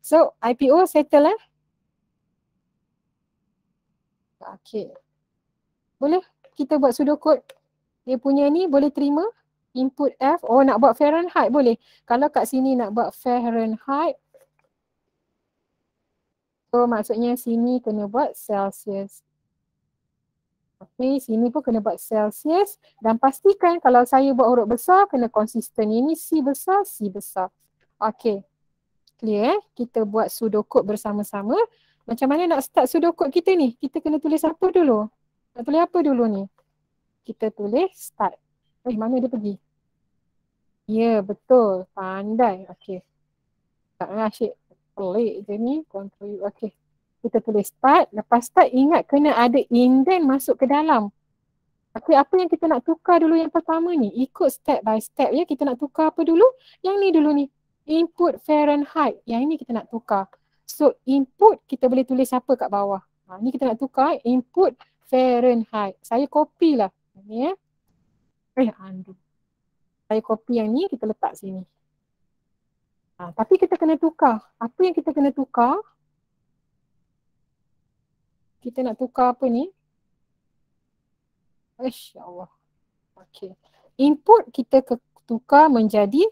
So IPO settle Okay. Boleh kita buat pseudocode. Dia punya ni boleh terima input F. Oh, nak buat Fahrenheit boleh. Kalau kat sini nak buat Fahrenheit, So maksudnya sini kena buat Celsius. Okey, sini pun kena buat Celsius dan pastikan kalau saya buat huruf besar kena konsisten. Ini C besar, C besar. Okey. Clear Kita buat pseudocode bersama-sama. Macam mana nak start pseudocode kita ni? Kita kena tulis apa dulu? Nak tulis apa dulu ni? Kita tulis start. Mana dia pergi? Ya, betul. Pandai. Okey. Tak asyik pelik je ni. Control. Okey. Kita tulis start. Lepas start ingat kena ada indent masuk ke dalam. Okey, apa yang kita nak tukar dulu yang pertama ni? Ikut step by step ya. Kita nak tukar apa dulu? Yang ni dulu ni. Input Fahrenheit. Yang ini kita nak tukar. So input kita boleh tulis apa kat bawah. Ni kita nak tukar input Fahrenheit. Saya copy lah. Ni ya. Undo. Saya copy yang ni, kita letak sini. Tapi kita kena tukar. Apa yang kita kena tukar? Kita nak tukar apa ni? InsyaAllah. Okey. Input kita tukar menjadi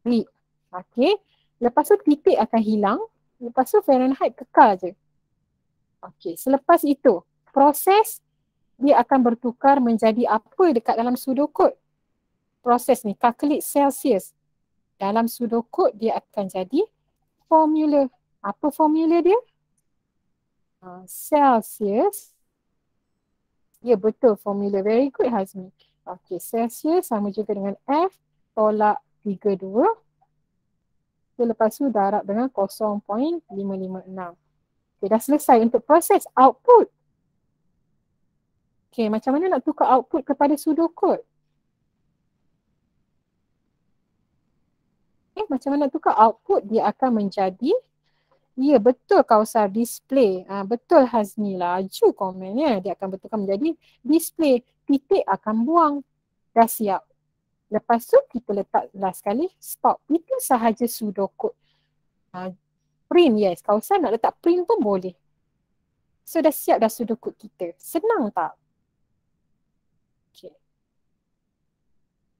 read. Okey. Lepas tu titik akan hilang. Lepas tu Fahrenheit kekal je. Okey. Selepas itu, proses dia akan bertukar menjadi apa dekat dalam pseudocode. Proses ni, calculate Celsius. Dalam pseudocode dia akan jadi formula. Apa formula dia? Celsius. Ya betul formula. Very good Hazmi. Okey, Celsius sama juga dengan F tolak 32. Lepas tu darab dengan 0.556. Okey, dah selesai untuk proses output. Okey, macam mana nak tukar output kepada pseudocode? Macam mana nak tukar output? Dia akan menjadi, ya betul Kausar, display. Betul Hazmi, laju komennya. Dia akan bertukar menjadi display. Titik akan buang. Dah siap. Lepas tu kita letak last sekali stop. Itu sahaja pseudocode. Print, yes. Kausar nak letak print pun boleh. So dah siap dah pseudocode kita. Senang tak? Okay.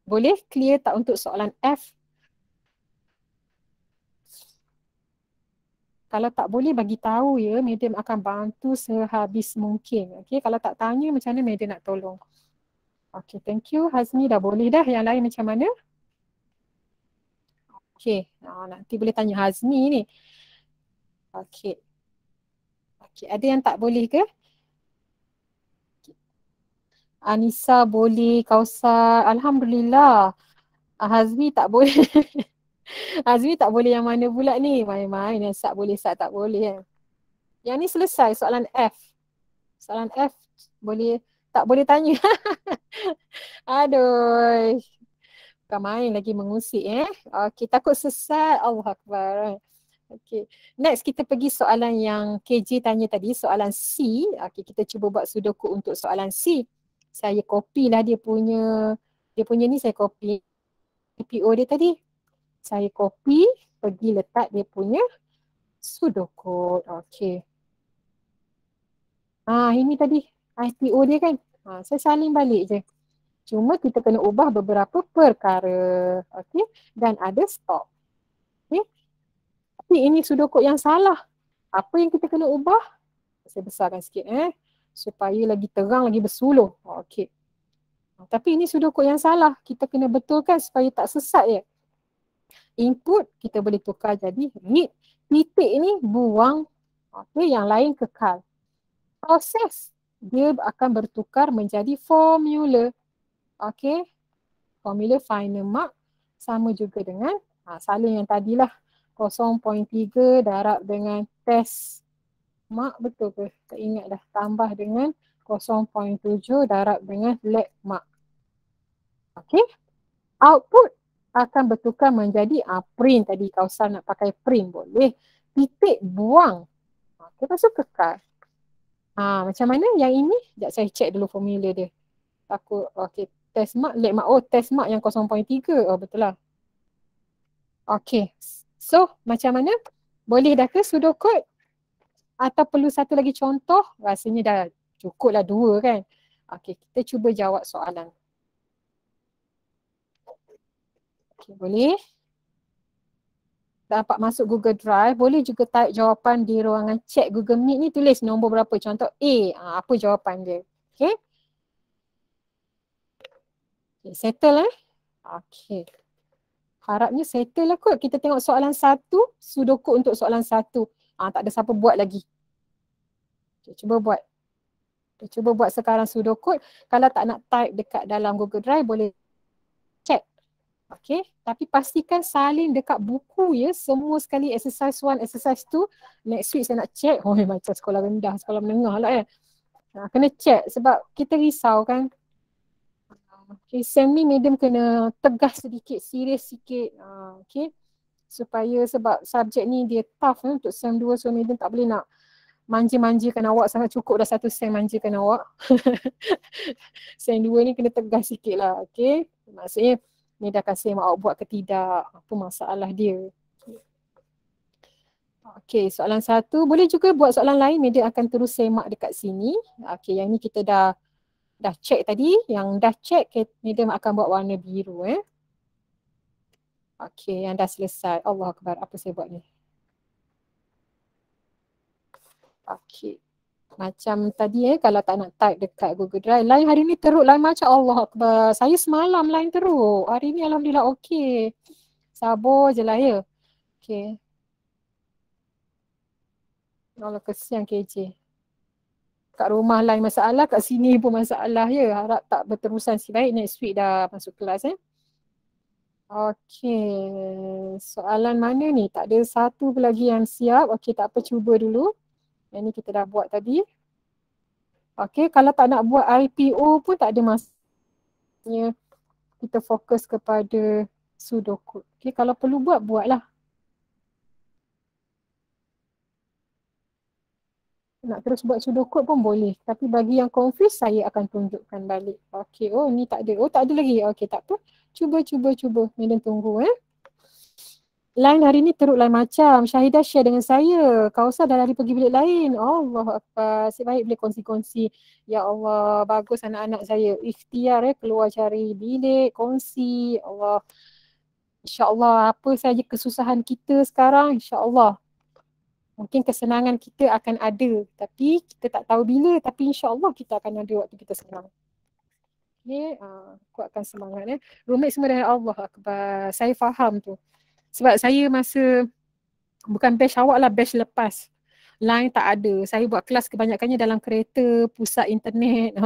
Boleh clear tak untuk soalan F? Kalau tak boleh bagi tahu ya, Madam akan bantu sehabis mungkin. Okey, kalau tak tanya macam mana Madam nak tolong. Okey, thank you. Hazmi dah boleh dah. Yang lain macam mana? Okey, nanti boleh tanya Hazmi ni. Okey. Okey, ada yang tak boleh ke? Anissa boleh, Kausar. Alhamdulillah. Hazmi tak boleh. Hazmi tak boleh yang mana pula ni? Main-main yang sat boleh, sat tak boleh. Yang ni selesai soalan F. Soalan F boleh, tak boleh tanya. Aduh. Bukan main lagi mengusik Okey, takut sesat. Allah Akbar. Okey. Next kita pergi soalan yang KJ tanya tadi, soalan C. Okey, kita cuba buat pseudocode untuk soalan C. Saya copy lah dia punya ni saya copy PO dia tadi. Saya copy, pergi letak dia punya pseudocode. Okey. Ini tadi IPO dia kan. Saya salin balik je. Cuma kita kena ubah beberapa perkara. Okey. Dan ada stop. Okey. Tapi ini pseudocode yang salah. Apa yang kita kena ubah? Saya besarkan sikit supaya lagi terang, lagi bersuluh. Okey. Tapi ini pseudocode yang salah. Kita kena betulkan supaya tak sesat je. Input kita boleh tukar jadi read. Titik ni buang. Okey, yang lain kekal. Proses dia akan bertukar menjadi formula. Okey. Formula final mark sama juga dengan salin yang tadilah 0.3 darab dengan test mark, betul ke? Tak ingat dah. Tambah dengan 0.7 darab dengan lab mark. Okey. Output akan bertukar menjadi print tadi. Kausar nak pakai print boleh. Titik buang. Okey, lepas tu kekal. Macam mana yang ini? Sekejap saya check dulu formula dia. Takut, okey. Test mark, lab mark. Oh, test mark yang 0.3. Oh, betul lah. Okey. So, macam mana? Boleh dah ke pseudocode? Atau perlu satu lagi contoh? Rasanya dah cukup lah 2 kan? Okey, kita cuba jawab soalan. Okay, boleh. dapat masuk Google Drive, boleh juga type jawapan di ruangan chat Google Meet ni, tulis nombor berapa. Contoh A, apa jawapan dia. Okay. Okay, settle Okay. Harapnya settle lah kot. Kita tengok soalan 1, sudoku untuk soalan 1. Tak ada siapa buat lagi. Okay, cuba buat. Okay, cuba buat sekarang sudoku. Kalau tak nak type dekat dalam Google Drive, boleh check. Okay, tapi pastikan salin dekat buku ya. Semua sekali exercise 1, exercise 2. Next week saya nak check. Macam sekolah rendah, sekolah menengah lah kena check sebab kita risau kan. Okay, SEM ni medium kena tegas sedikit, serius sikit. Okay, supaya sebab subjek ni dia tough untuk SEM 2, so medium tak boleh nak manja-manjakan awak sangat. Cukup dah satu SEM manjakan awak. SEM 2 ni kena tegas sikit lah. Okay, maksudnya ni dah kasih awak buat ke tidak, apa masalah dia. Okay, soalan 1. Boleh juga buat soalan lain, media akan terus semak dekat sini. Okay, yang ni kita dah check tadi. Yang dah check, media akan buat warna biru. Okay, yang dah selesai. Allah Akbar, apa saya buat ni? Okay. Macam tadi kalau tak nak type dekat Google Drive. Line hari ni teruk, line macam Allah Akbar. Saya semalam line teruk. Hari ni Alhamdulillah okey. Sabar je lah ya. Okay. Allah kesian KJ. Kat rumah line masalah, kat sini pun masalah ya. Harap tak berterusan si baik. Next week dah masuk kelas Okay. Soalan mana ni? Tak ada satu lagi yang siap. Okay, tak apa, cuba dulu. Yang ni kita dah buat tadi. Okay, kalau tak nak buat IPO pun tak ada masalah. Kita fokus kepada sudoku. Okay, kalau perlu buatlah. Nak terus buat sudoku pun boleh. Tapi bagi yang confuse, saya akan tunjukkan balik. Okay, ni tak ada. Tak ada lagi. Okay, tak apa. Cuba. Medan tunggu Line hari ni teruk lain macam. Syahidah share dengan saya. Kausar dah lari pergi bilik lain. Allah Akbar. Asyik baik boleh kongsi-kongsi. Ya Allah, bagus anak-anak saya. Ikhtiar keluar cari bilik, kongsi. Allah. InsyaAllah apa saja kesusahan kita sekarang, insyaAllah. Mungkin kesenangan kita akan ada. Tapi kita tak tahu bila. Tapi insyaAllah kita akan ada waktu kita senang. Okay, kuatkan semangat Rumit semua dari Allah Akbar. Saya faham tu. Sebab saya masa bukan batch awak lah, batch lepas. Line tak ada. Saya buat kelas kebanyakannya dalam kereta, pusat internet.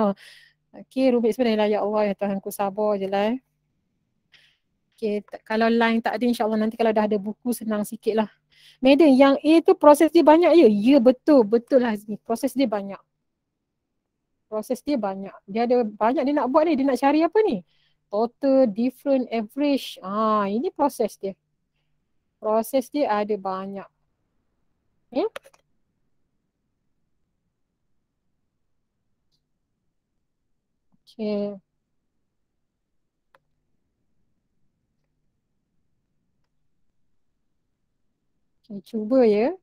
Okay, rumit sebenarnya. Ya Allah, ya Tuhanku, sabar je lah Okay, kalau line tak ada, insyaAllah nanti kalau dah ada buku senang sikit lah. Madam, yang A tu proses dia banyak ya? Ya, betul lah Hazmi. Proses dia banyak. Dia ada banyak dia nak buat ni. Dia nak cari apa ni? Total, different, average. Ini proses dia. Proses dia ada banyak. Okay. Okay, cuba ya.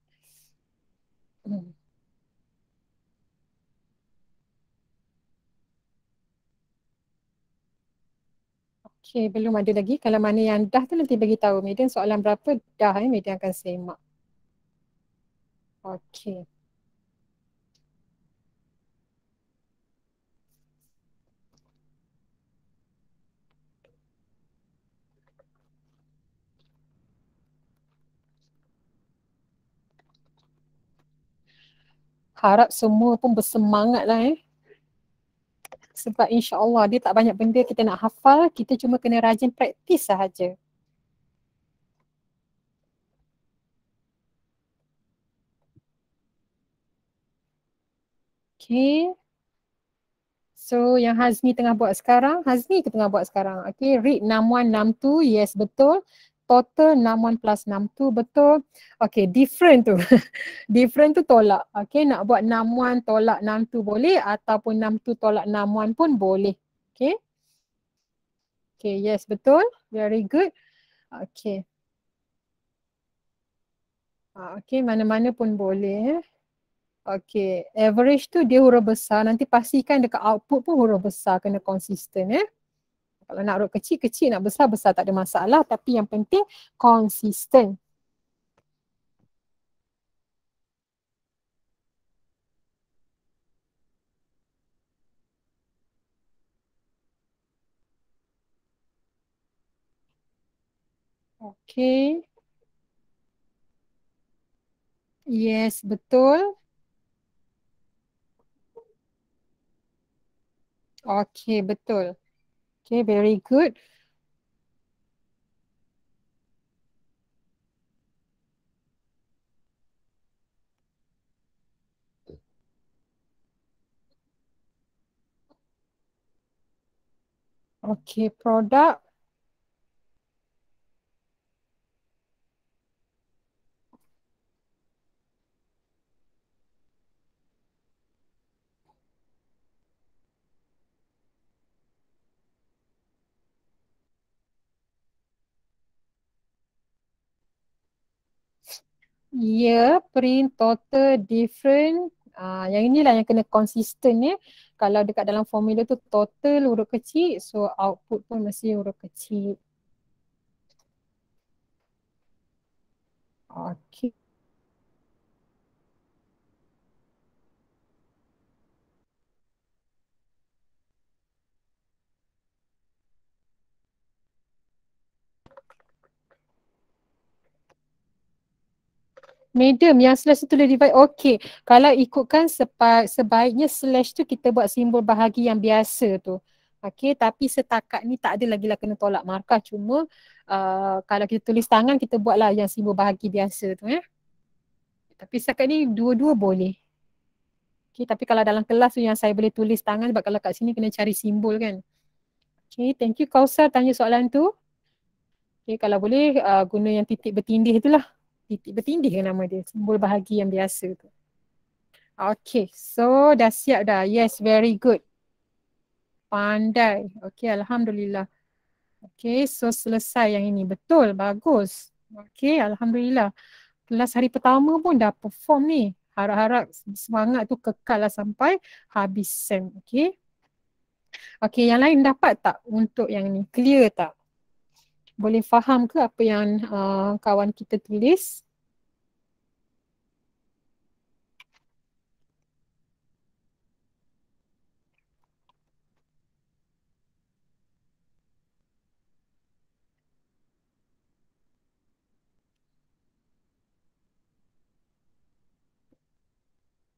Okay, belum ada lagi. Kalau mana yang dah tu nanti bagi tahu. Median soalan berapa dah Median akan semak. Okay. Harap semua pun bersemangat lah Sebab insyaAllah dia tak banyak benda kita nak hafal. Kita cuma kena rajin praktis sahaja. Okay. So yang Hazmi tengah buat sekarang, Hazmi ke tengah buat sekarang? Okay, read 6162, yes betul. Total 61 plus 62, betul. Okay, different tu. Different tu tolak. Okay, nak buat 61 tolak 62 boleh ataupun 62 tolak 61 pun boleh. Okay. Okay, yes betul. Very good. Okay. Okay, mana-mana pun boleh. Okay, average tu dia huruf besar. Nanti pastikan dekat output pun huruf besar, kena konsisten Kalau nak huruf kecil, nak besar, tak ada masalah. Tapi yang penting konsisten. Okay. Yes, betul. Okay, betul. Okay, very good. Okay, produk. Ya, print total different. Yang inilah yang kena konsisten ya. Kalau dekat dalam formula tu total huruf kecil, so output pun mesti huruf kecil. Okay. Medium yang slash tu tulis divide. Okay. Kalau ikutkan sebaiknya slash tu kita buat simbol bahagi yang biasa tu. Okay. Tapi setakat ni tak ada lagi lah kena tolak markah. Cuma kalau kita tulis tangan kita buatlah yang simbol bahagi biasa tu ya. Tapi setakat ni dua-dua boleh. Okay. Tapi kalau dalam kelas tu yang saya boleh tulis tangan sebab kalau kat sini kena cari simbol kan. Okay. Thank you Kausar tanya soalan tu. Okay. Kalau boleh guna yang titik bertindih tu lah. Titik bertindih kan nama dia. Simbol bahagi yang biasa tu. Okay, so dah siap dah. Yes, very good. Pandai. Okay, Alhamdulillah. Okay, so selesai yang ini. Betul, bagus. Okay, Alhamdulillah. Kelas hari pertama pun dah perform ni. Harap-harap semangat tu kekal lah sampai habis SEM. Okay. Okay, yang lain dapat tak untuk yang ni? Clear tak? Boleh faham ke apa yang kawan kita tulis?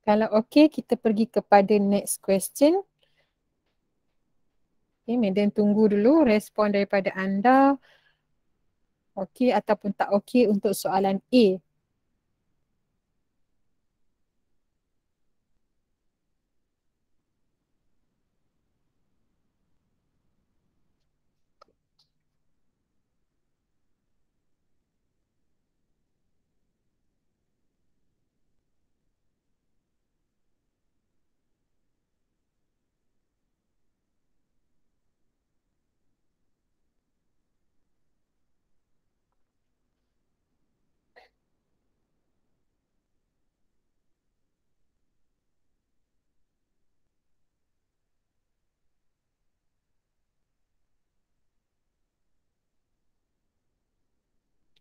Kalau okey, kita pergi kepada next question. Okay, Madam tunggu dulu respon daripada anda. Okey ataupun tak okey untuk soalan A.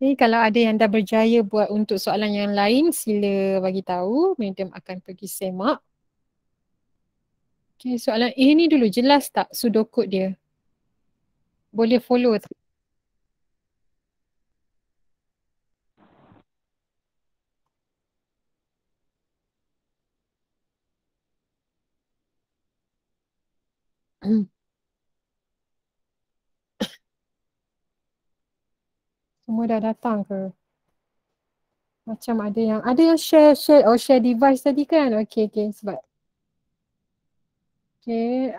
Okay, kalau ada yang dah berjaya buat untuk soalan yang lain, sila bagi tahu. Madam akan pergi semak. Okay, soalan A ni dulu jelas tak sudokod dia? Boleh follow tak? Semua dah datang ke? Macam ada yang share device tadi kan? Okay sebab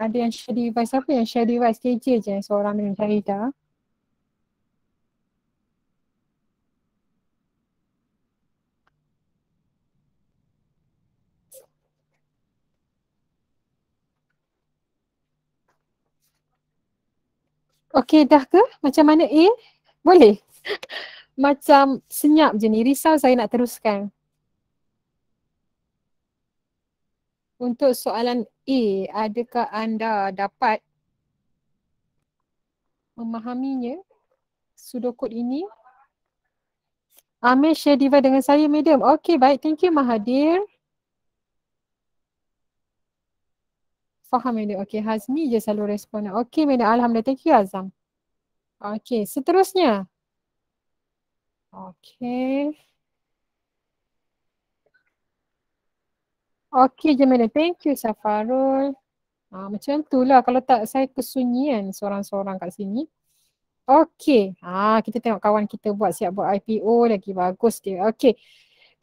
ada yang share device. Apa yang share device? KJ je seorang dengan Syahidah. Okay dah ke? Macam mana A? Boleh? Macam senyap je ni. Risau saya nak teruskan. Untuk soalan A, adakah anda dapat memahaminya? Sudokod ini. Amir share device dengan saya, madam. Okay, baik. Thank you, Mahathir. Faham, madam. Okay, Hazmi je selalu respon. Okay, madam. Alhamdulillah. Thank you, Azam. Okay, seterusnya. Okey. Okey Jamila, thank you Safarul. Macam tu lah kalau tak saya kesunyian seorang-seorang kat sini. Okey, kita tengok kawan kita siap buat IPO lagi, bagus dia. Okey,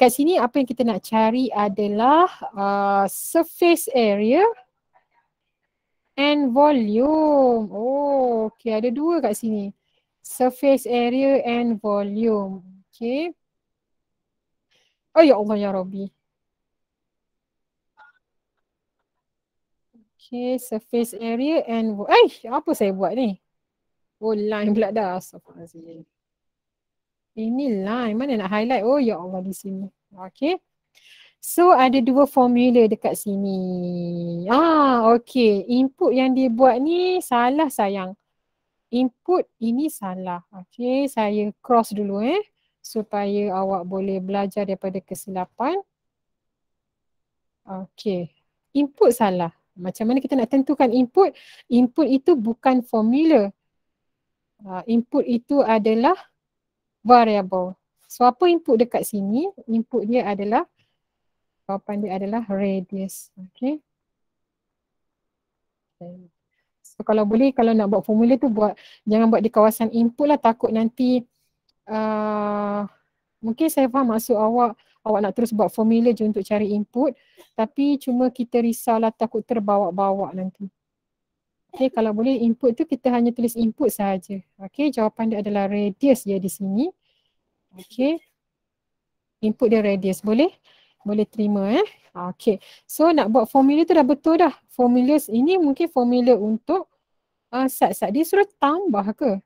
kat sini apa yang kita nak cari adalah surface area and volume. Oh, okey, ada dua kat sini. Surface area and volume. Okey. Oh ya Allah ya Rabbi. Okay, surface area and apa saya buat ni? Oh, line pula dah. Astagfirullahaladzim. Ini line. Mana nak highlight? Oh, ya Allah di sini. Okay. So, ada dua formula dekat sini. Okay. Input yang dia buat ni salah sayang. Input ini salah. Okay. Saya cross dulu supaya awak boleh belajar daripada kesilapan. Okay. Input salah. Macam mana kita nak tentukan input? Input itu bukan formula. Input itu adalah variable. So apa input dekat sini? Input dia adalah, jawapan dia adalah radius. Okay. So kalau boleh, kalau nak buat formula tu jangan buat di kawasan input lah, takut nanti mungkin saya faham maksud awak nak terus buat formula je untuk cari input, tapi cuma kita risaulah takut terbawa-bawa nanti. Okay, kalau boleh input tu kita hanya tulis input sahaja. Okay, jawapan dia adalah radius dia di sini. Okay. Input dia radius. Boleh? Boleh terima Okay. So nak buat formula tu dah betul dah. Formula ini mungkin formula untuk sat-sat. Dia suruh tambah ke?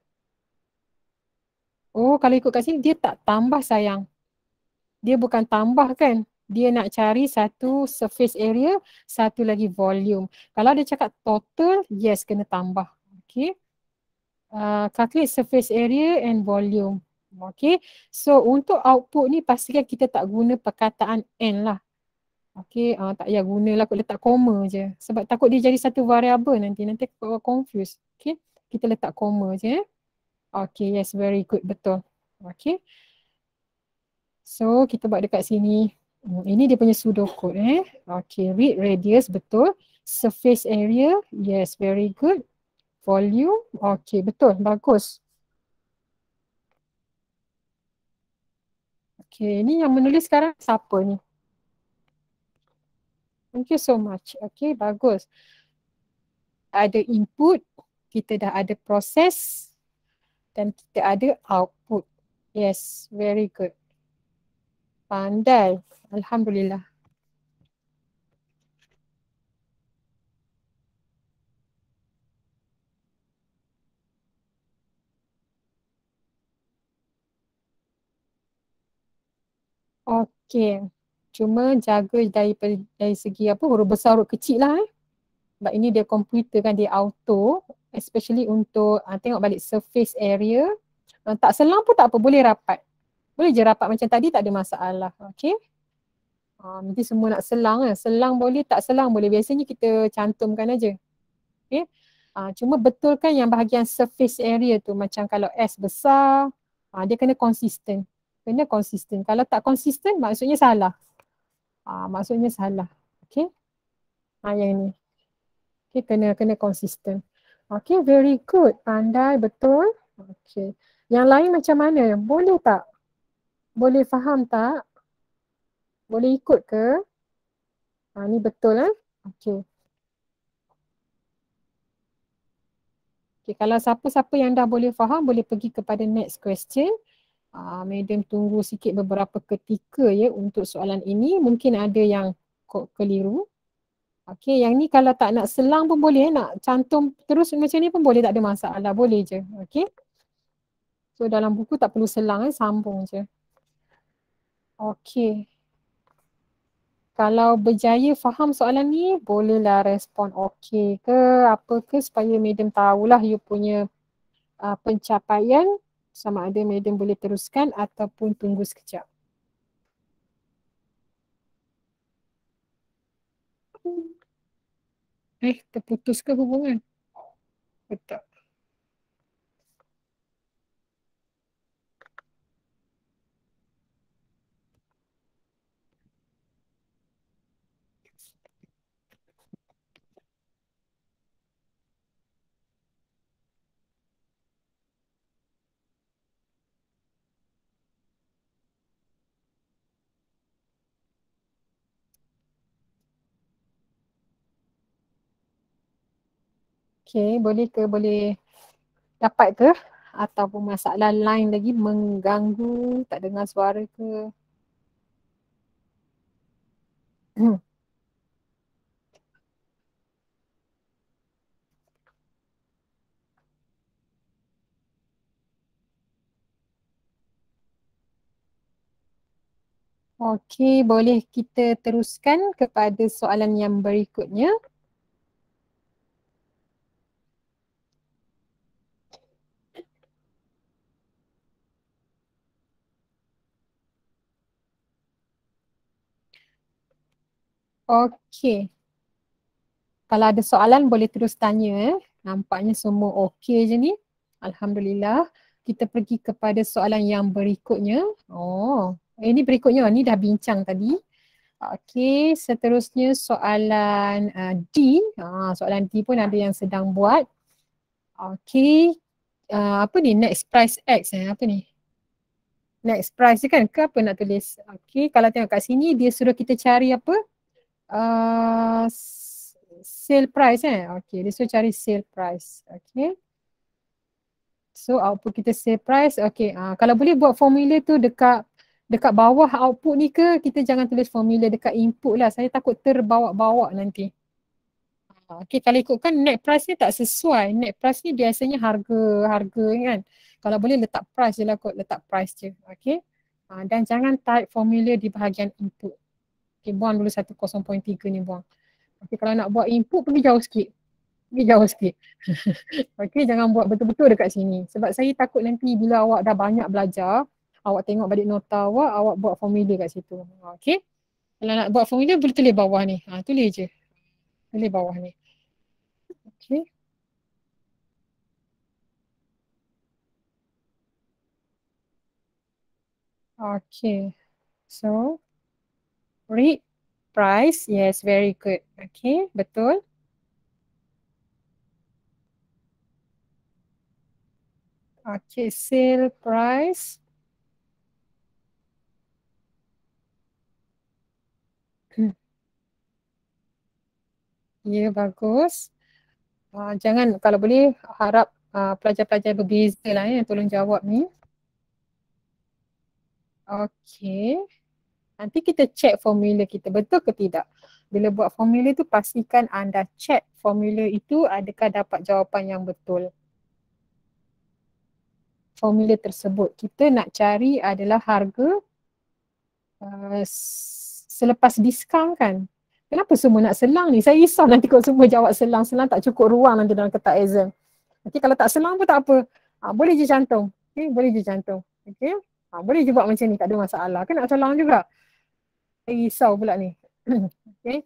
Oh, kalau ikut kat sini dia tak tambah sayang. Dia bukan tambah kan? Dia nak cari satu surface area, satu lagi volume. Kalau dia cakap total, yes kena tambah. Okay. Calculate surface area and volume. Okay. So untuk output ni pastikan kita tak guna perkataan N lah. Okay. Tak payah gunalah, aku letak koma je. Sebab takut dia jadi satu variable nanti. Nanti aku confuse. Okay. Kita letak koma je. Okay. Yes. Very good. Betul. Okay. So kita buat dekat sini. Ini dia punya pseudocode Okay, read radius betul. Surface area, yes, very good. Volume, okay, betul, bagus. Okay, ni yang menulis sekarang siapa ni? Thank you so much. Okay, bagus. Ada input, kita dah ada proses dan kita ada output. Yes, very good. Pandai. Alhamdulillah. Okey. Cuma jaga dari segi huruf besar huruf kecil lah Sebab ini dia komputer kan, dia auto, especially untuk tengok balik surface area. Tak selang pun tak apa, boleh rapat. Boleh je rapat macam tadi, tak ada masalah. Okey. Nanti semua nak selang Selang boleh, tak selang boleh. Biasanya kita cantumkan aja. Okey. Cuma betulkan yang bahagian surface area tu, macam kalau S besar, dia kena konsisten. Kena konsisten. Kalau tak konsisten, maksudnya salah. Maksudnya salah. Okey. Yang ni. Okey, kena konsisten. Okey, very good. Pandai, betul. Okey. Yang lain macam mana? Boleh tak? Boleh faham tak? Boleh ikut ke? Ni betul Okey. Okey, kalau siapa-siapa yang dah boleh faham, boleh pergi kepada next question. Madam tunggu sikit beberapa ketika untuk soalan ini. Mungkin ada yang keliru. Okey, yang ni kalau tak nak selang pun boleh. Nak cantum terus macam ni pun boleh, tak ada masalah. Boleh je. Okey. So dalam buku tak perlu selang sambung je. Okey. Kalau berjaya faham soalan ni, bolehlah respon okey ke apa ke supaya madam tahulah you punya pencapaian. Sama ada madam boleh teruskan ataupun tunggu sekejap. Terputus ke hubungan? Betul. Okey, boleh dapat ke? Ataupun masalah lain lagi mengganggu, tak dengar suara ke? Okey, boleh kita teruskan kepada soalan yang berikutnya. Okey. Kalau ada soalan boleh terus tanya. Nampaknya semua okey je ni. Alhamdulillah. Kita pergi kepada soalan yang berikutnya. Oh, ini berikutnya. Ni dah bincang tadi. Okey, seterusnya soalan D. Soalan D pun ada yang sedang buat. Okey. Apa ni? Next price X apa ni? Next price je kan? Ke apa nak tulis? Okey, kalau tengok kat sini dia suruh kita cari apa? Sale price Okey, dia suruh cari sale price. Okey. So output kita sale price. Okey, kalau boleh buat formula tu dekat bawah output ni ke, kita jangan tulis formula dekat input lah. Saya takut terbawa-bawa nanti. Okey, kalau ikutkan net price ni tak sesuai. Net price ni biasanya harga kan. Kalau boleh letak price je lah kot, letak price je. Okey. Dan jangan type formula di bahagian input. Okey, buang dulu 10.3 ni buang. Okey, kalau nak buat input pergi jauh sikit. Okey, jangan buat betul-betul dekat sini. Sebab saya takut nanti bila awak dah banyak belajar, awak tengok balik nota awak buat formula kat situ. Okey. Kalau nak buat formula boleh tulis bawah ni. Tulis je. Tulis bawah ni. Okey. Okay, so read price, yes, very good. Okay, betul. Okay, sale price. Ya, bagus. Jangan, kalau boleh harap pelajar-pelajar berbeza lah yang tolong jawab ni. Okay. Nanti kita check formula kita betul ke tidak. Bila buat formula tu pastikan anda check formula itu adakah dapat jawapan yang betul. Formula tersebut kita nak cari adalah harga selepas diskaun kan. Kenapa semua nak selang ni? Saya risau nanti kalau semua jawab selang tak cukup ruang nanti dalam kotak exam. Okay, kalau tak selang pun tak apa. Boleh je cantum. Okay, boleh je cantum. Okay. Boleh je buat macam ni, tak ada masalah. Kan nak selang juga. Saya risau pula ni. Okay.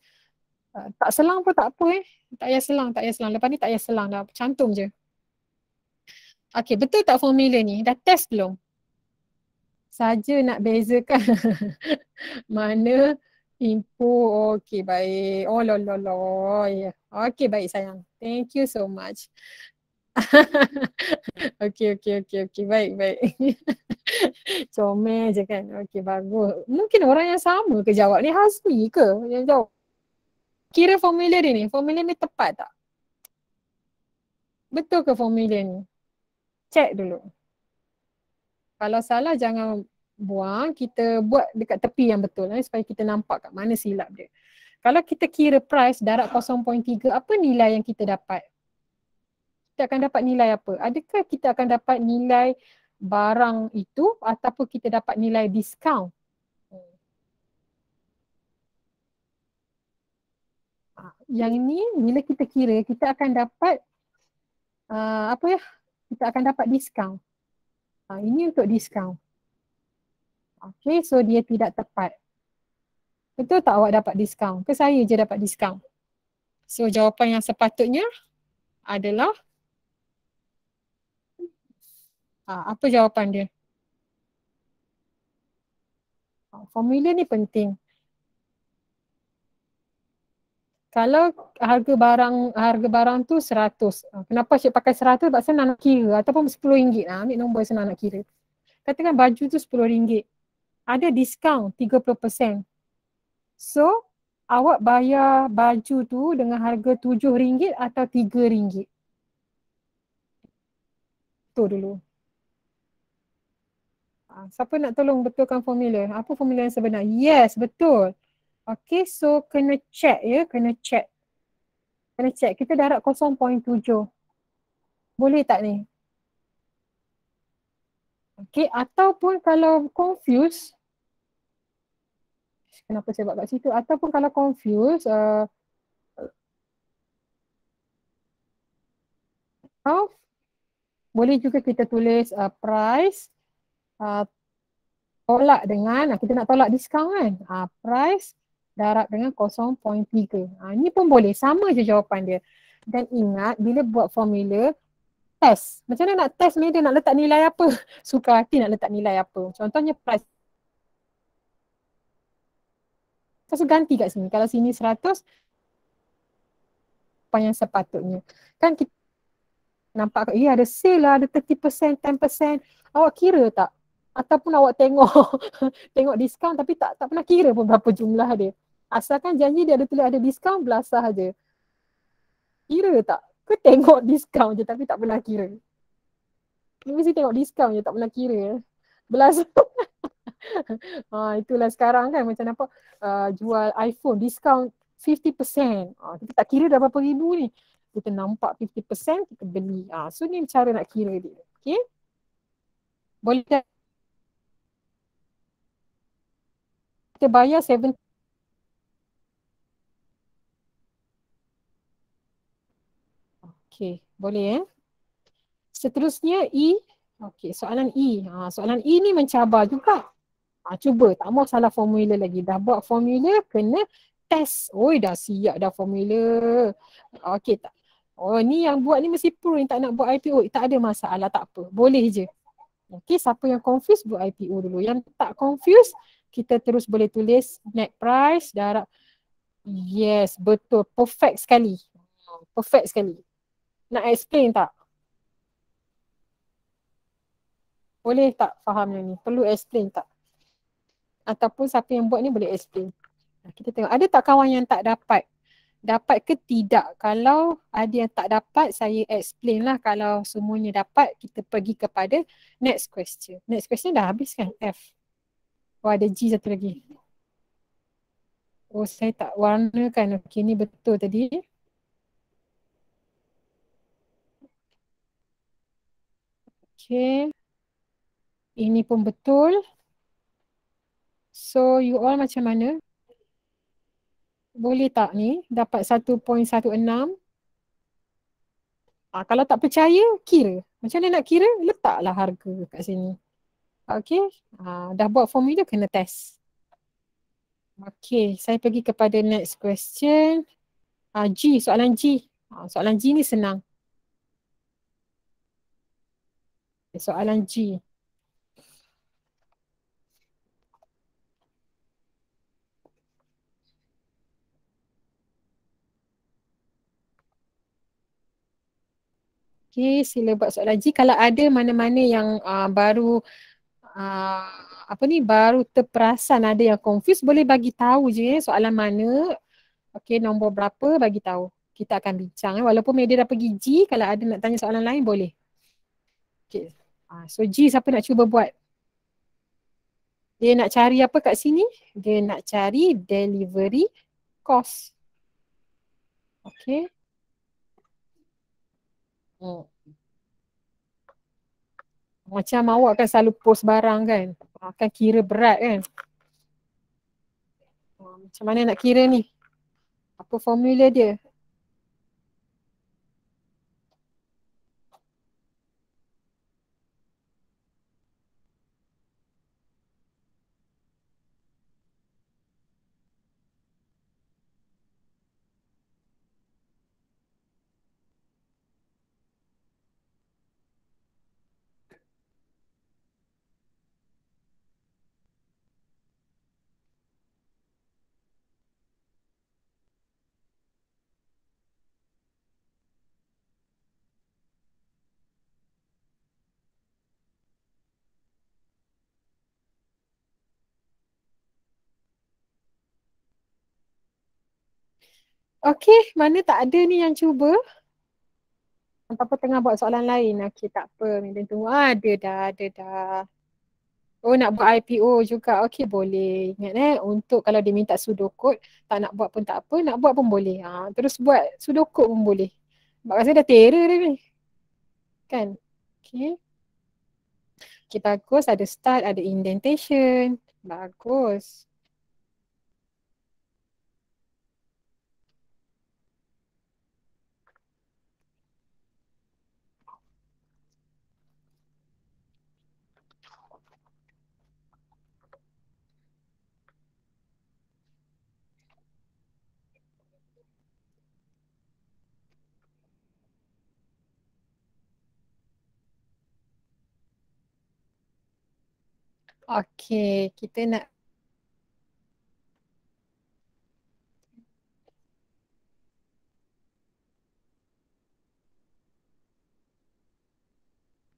Tak selang pun tak apa Tak payah selang. Lepas ni tak payah selang dah. Cantum je. Okay, betul tak formula ni? Dah test belum? Saja nak bezakan mana input. Okay, baik. Oh, ya. Okay, baik sayang. Thank you so much. Okay. Baik. Comel je kan. Okay, bagus. Mungkin orang yang sama ke jawab ni? Hasbi ke yang jawab? Kira formula dia ni. Formula ni tepat tak? Betul ke formula ni? Check dulu. Kalau salah jangan buang, kita buat dekat tepi yang betul supaya kita nampak kat mana silap dia. Kalau kita kira price darab 0.3, apa nilai yang kita dapat? Kita akan dapat nilai apa? Adakah kita akan dapat nilai barang itu ataupun kita dapat nilai diskaun? Yang ni bila kita kira kita akan dapat kita akan dapat diskaun. Ini untuk diskaun. Okay, so dia tidak tepat. Betul tak awak dapat diskaun? Ke saya je dapat diskaun? So jawapan yang sepatutnya adalah apa jawapan dia? Formula ni penting. Kalau harga barang tu 100. Kenapa Syed pakai 100? Sebab senang nak kira ataupun RM10. Ambil nombor senang nak kira. Katakan baju tu RM10. Ada diskaun 30%. So, awak bayar baju tu dengan harga RM7 atau RM3? betul dulu. Siapa nak tolong betulkan formula? Apa formula yang sebenar? Yes, betul. Okay, so kena check ya, kena check. Kena check, kita darab 0.7. Boleh tak ni? Okay, ataupun kalau confuse, kenapa saya buat kat situ? Ataupun kalau confuse, boleh juga kita tulis price, tolak dengan, kita nak tolak diskaun kan? Price darab dengan 0.3. Ni pun boleh, sama je jawapan dia. Dan ingat, bila buat formula, test. Macam mana nak test ni, dia nak letak nilai apa? Suka hati nak letak nilai apa. Contohnya price. So ganti kat sini. Kalau sini 100, apa yang sepatutnya. Kan kita nampak, ada sale lah, ada 30%, 10%. Awak kira tak? Ataupun awak tengok tengok diskaun tapi tak pernah kira pun berapa jumlah dia. Asalkan janji dia ada tulis ada diskaun, belasah je. Kira tak? Ke tengok diskaun je tapi tak pernah kira? Dia mesti tengok diskaun je, tak pernah kira. Belasah. Itulah sekarang kan macam nampak jual iPhone diskaun 50%. Kita tak kira dah berapa ribu ni. Kita nampak 50% kita beli. So ni cara nak kira dia. Okay? Boleh tak? Kita bayar 7. Okay, boleh Seterusnya E. Okay, soalan E. Soalan E ni mencabar juga. Cuba, tak mau salah formula lagi. Dah buat formula, kena test. Oi, dah siap dah formula. Okay, tak. Oh, ni yang buat ni mesti pro yang tak nak buat IPO. Tak ada masalah, tak apa. Boleh je. Okay, siapa yang confuse buat IPO dulu. Yang tak confuse, kita terus boleh tulis net price, darab. Yes, betul. Perfect sekali. Perfect sekali. Nak explain tak? Boleh tak faham yang ni? Perlu explain tak? Ataupun siapa yang buat ni boleh explain. Kita tengok, ada tak kawan yang tak dapat? Dapat ke tidak? Kalau ada yang tak dapat, saya explain lah. Kalau semuanya dapat, kita pergi kepada next question. Next question dah habis kan? F. Oh, ada G satu lagi. Oh, saya tak warnakan. Okay, ni betul tadi. Okay. Ini pun betul. So, you all macam mana? Boleh tak ni dapat 1.16? Kalau tak percaya, kira. Macam mana nak kira? Letaklah harga kat sini. Okay. Dah buat formula, kena test. Okay, saya pergi kepada next question. G, soalan G. Soalan G ni senang. Soalan G. Okay, sila buat soalan G. Kalau ada mana-mana yang baru baru terperasan ada yang confuse, boleh bagi tahu je soalan mana. Okay, nombor berapa bagi tahu. Kita akan bincang. Walaupun media dah pergi G, kalau ada nak tanya soalan lain boleh. Okay. So G siapa nak cuba buat? Dia nak cari apa kat sini? Dia nak cari delivery cost. Okay. Macam awak kan selalu post barang kan? Akan kira berat kan? Macam mana nak kira ni? Apa formula dia? Okay, mana tak ada ni yang cuba? Apa tengah buat soalan lain? Okey, tak apa. Medan tunggu. Ada dah. Oh, nak buat IPO juga. Okey, boleh. Ingat untuk kalau dia minta sudokod, tak nak buat pun tak apa, nak buat pun boleh. Terus buat sudokod pun boleh. Sebab rasa dah terror dia ni. Kan? Okey. Okey, bagus. Ada start, ada indentation. Bagus. Okey, kita nak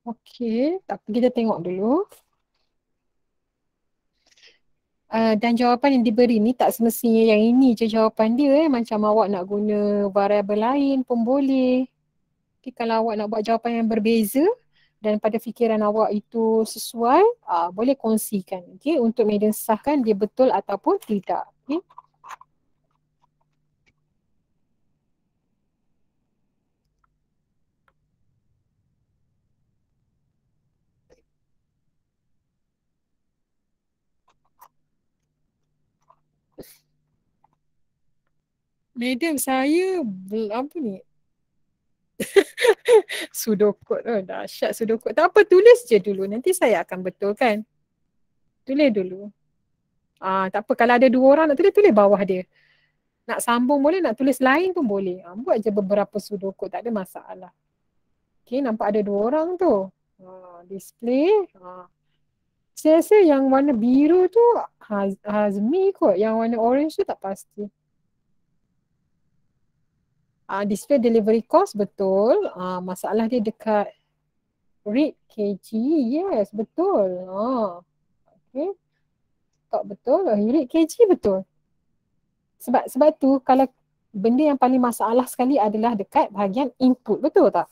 okey, tak apa, kita tengok dulu. Dan jawapan yang diberi ni tak semestinya yang ini je jawapan dia. Macam awak nak guna variabel lain pun boleh. Okay, kalau awak nak buat jawapan yang berbeza dan pada fikiran awak itu sesuai, boleh kongsikan. Okay, untuk Medan sahkan dia betul ataupun tidak. Okay. Madam, saya apa ni? Sudokod. Oh, dahsyat sudokod. Tak apa, tulis je dulu. Nanti saya akan betulkan. Tulis dulu. Tak apa, kalau ada 2 orang nak tulis, tulis bawah dia. Nak sambung boleh, nak tulis lain pun boleh. Buat je beberapa sudokod, tak ada masalah. Okay, nampak ada 2 orang tu. Display. Saya rasa yang warna biru tu Hazmi kot. Yang warna orange tu tak pasti. Display delivery cost betul. Masalah dia dekat rate kg. Yes, betul. Okay. Tak betul. Rate kg betul. Sebab tu kalau benda yang paling masalah sekali adalah dekat bahagian input. Betul tak?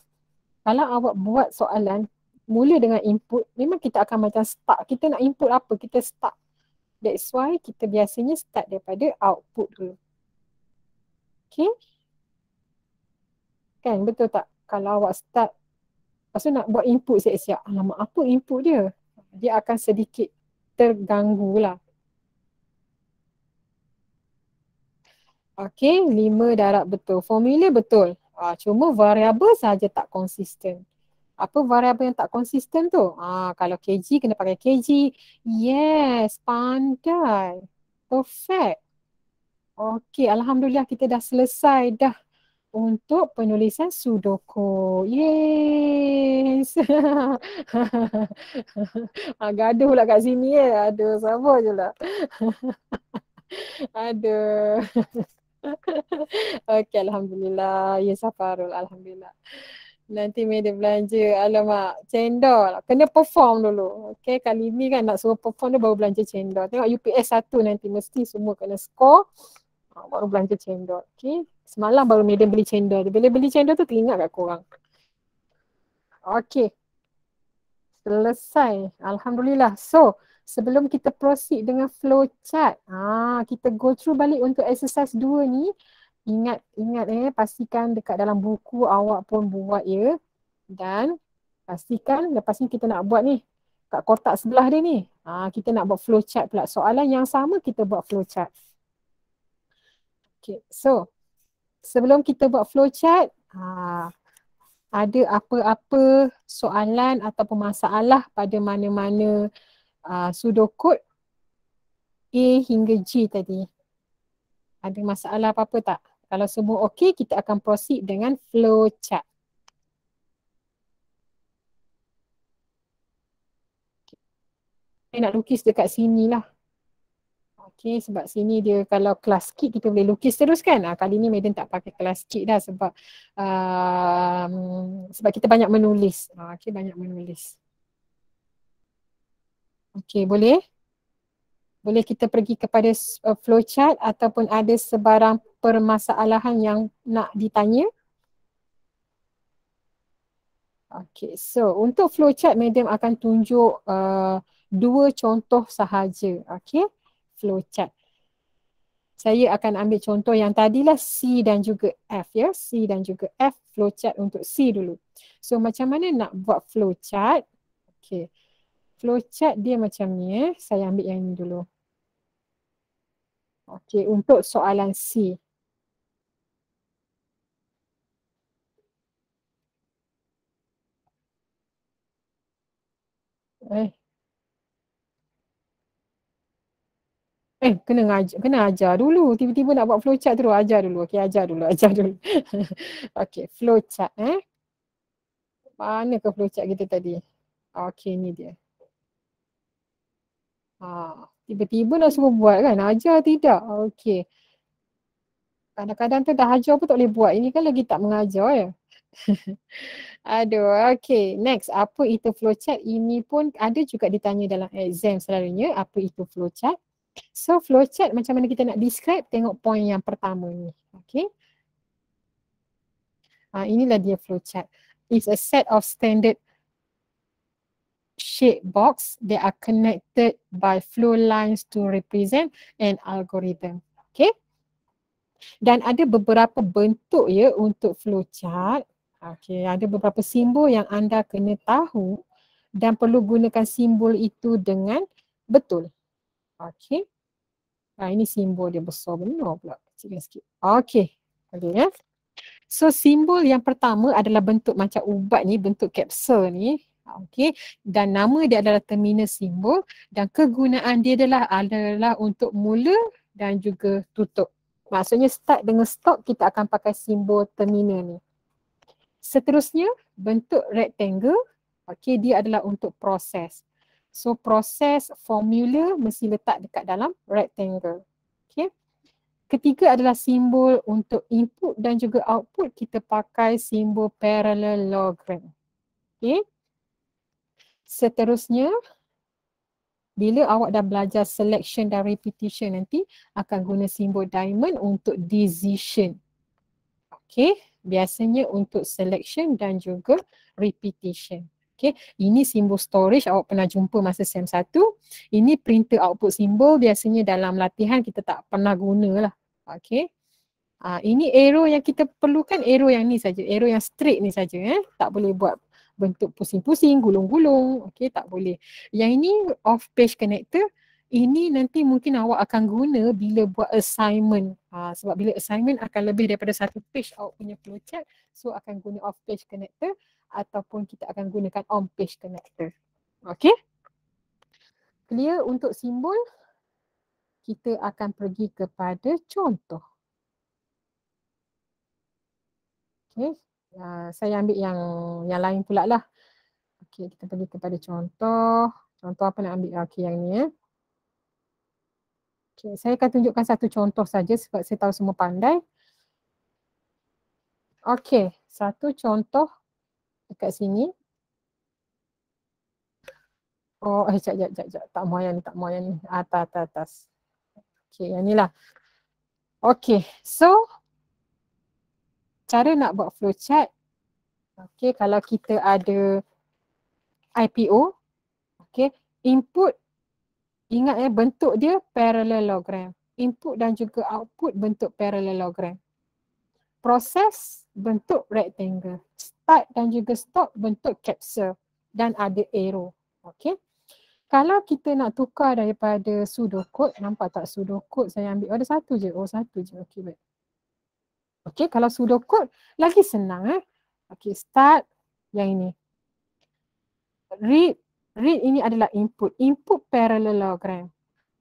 Kalau awak buat soalan mula dengan input, memang kita akan macam start. Kita nak input apa, kita start. That's why kita biasanya start daripada output dulu. Okay? Kan, betul tak? Kalau awak start, lepas tu nak buat input siap-siap. Alamak, apa input dia? Dia akan sedikit terganggu lah. Okay, 5 darab betul. Formula betul. Cuma variabel saja tak konsisten. Apa variabel yang tak konsisten tu? Kalau kg kena pakai kg. Yes, pandai. Perfect. Okey, alhamdulillah kita dah selesai dah untuk penulisan sudoku. Yes. Gaduh pula kat sini Aduh, sabar je lah. Aduh. Okey, alhamdulillah. Ya, Safarul, alhamdulillah. Nanti media belanja, alamak, cendol. Kena perform dulu. Okay, kali ni kan nak suruh perform dia baru belanja cendol. Tengok UPS 1 nanti mesti semua kena score. Baru belanja cendol. Okay, semalam baru media beli cendol. Bila beli cendol tu teringat kat korang. Okay, selesai. Alhamdulillah. So, sebelum kita proceed dengan flow chart, kita go through balik untuk exercise 2 ni. Ingat pastikan dekat dalam buku awak pun buat ya. Dan pastikan lepas ni kita nak buat ni kat kotak sebelah dia ni. Kita nak buat flow chart pula. Soalan yang sama kita buat flow chart. Okay, so sebelum kita buat flow chart, ada apa-apa soalan ataupun masalah pada mana-mana pseudocode A hingga G tadi? Ada masalah apa-apa tak? Kalau semua okey, kita akan proceed dengan flow chart. Saya nak lukis dekat sini lah. Okey, sebab sini dia kalau kelas kit kita boleh lukis terus kan. Kali ni Medan tak pakai kelas kit dah sebab kita banyak menulis. Okey, banyak menulis. Okey, boleh? Boleh kita pergi kepada flowchart ataupun ada sebarang permasalahan yang nak ditanya? Okay, so untuk flowchart, Madam akan tunjuk dua contoh sahaja. Okay, flowchart. Saya akan ambil contoh yang tadilah C dan juga F ya. C dan juga F, flowchart untuk C dulu. So macam mana nak buat flowchart? Okay, flowchart dia macam ni. Saya ambil yang ni dulu. Okay, untuk soalan C. Kena ajar dulu. Tiba-tiba nak buat flowchart terus, ajar dulu. Okey, ajar dulu. Okey, flowchart Mana ke flowchart kita tadi? Okey, ni dia. Tiba-tiba nak suruh buat kan? Ajar tidak? Okey. Kadang-kadang tu dah ajar pun tak boleh buat. Ini kan lagi tak mengajar ya. Aduh, okey. Next, apa itu flowchart? Ini pun ada juga ditanya dalam exam selalunya. Apa itu flowchart? So flowchart macam mana kita nak describe, tengok point yang pertama ni. Okay. Inilah dia flowchart. It's a set of standard shape box that are connected by flow lines to represent an algorithm. Okay. Dan ada beberapa bentuk ya untuk flowchart. Okay. Ada beberapa simbol yang anda kena tahu dan perlu gunakan simbol itu dengan betul. Okay. Ini simbol dia besar benar pula. Sikit-sikit. Okay. Okay ya. So simbol yang pertama adalah bentuk macam ubat ni, bentuk kapsul ni. Okay. Dan nama dia adalah terminal simbol dan kegunaan dia adalah untuk mula dan juga tutup. Maksudnya start dengan stop kita akan pakai simbol terminal ni. Seterusnya bentuk rectangle. Okay, dia adalah untuk proses. So proses formula mesti letak dekat dalam rectangle. Okay. Ketiga adalah simbol untuk input dan juga output. Kita pakai simbol parallelogram. Okay. Seterusnya, bila awak dah belajar selection dan repetition nanti, akan guna simbol diamond untuk decision. Okay. Biasanya untuk selection dan juga repetition. Okay. Ini simbol storage awak pernah jumpa masa SEM 1. Ini printer output simbol, biasanya dalam latihan kita tak pernah guna lah. Okay. Ini arrow yang kita perlukan, arrow yang ni saja, arrow yang straight ni saja. Tak boleh buat bentuk pusing-pusing, gulung-gulung. Okay, tak boleh. Yang ini off page connector. Ini nanti mungkin awak akan guna bila buat assignment. Sebab bila assignment akan lebih daripada satu page awak punya flowchart. So akan guna off page connector ataupun kita akan gunakan on page connector. Okay. Clear untuk simbol. Kita akan pergi kepada contoh. Okay. Saya ambil yang lain pula lah. Okay, kita pergi kepada contoh. Contoh apa nak ambil? Okay, yang ni ya. Okay, saya akan tunjukkan satu contoh saja sebab saya tahu semua pandai. Okay, satu contoh dekat sini. Oh, sekejap. Tak mau yang ni. Atas. Okay, yang ni lah. Okay, so cara nak buat flowchart. Okay, kalau kita ada IPO. Okay, input. Ingat bentuk dia parallelogram. Input dan juga output bentuk parallelogram. Proses bentuk rectangle. Start dan juga stop bentuk capsule. Dan ada arrow. Okay. Kalau kita nak tukar daripada pseudocode, nampak tak pseudocode saya ambil? Ada satu je. Satu je. Okay, baik. Okay, kalau pseudocode lagi senang. Okay, start yang ini. Read ini adalah input. Input parallelogram.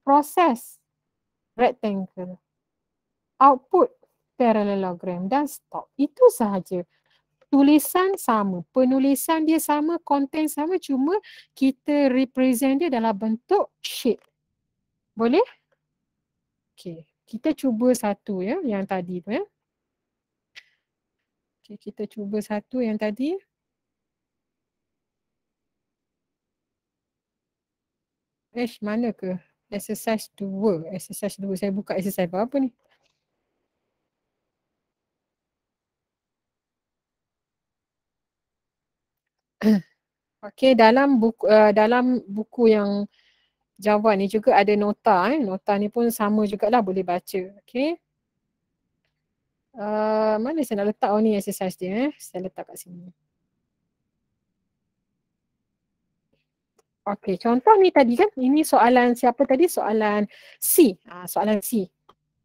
Proses rectangle. Output parallelogram dan stop. Itu sahaja. Tulisan sama. Penulisan dia sama. Konten sama. Cuma kita represent dia dalam bentuk shape. Boleh? Okay. Kita cuba satu ya. Yang tadi tu ya. Okay, kita cuba satu yang tadi. Mana ke? Exercise 2. Exercise 2. Saya buka exercise apa ni? Okey, dalam buku yang Java ni juga ada nota. Nota ni pun sama jugalah, boleh baca. Okey. Mana saya nak letak ni exercise dia? Saya letak kat sini. Okey, contoh ni tadi kan, ini soalan siapa tadi? Soalan C. Soalan C.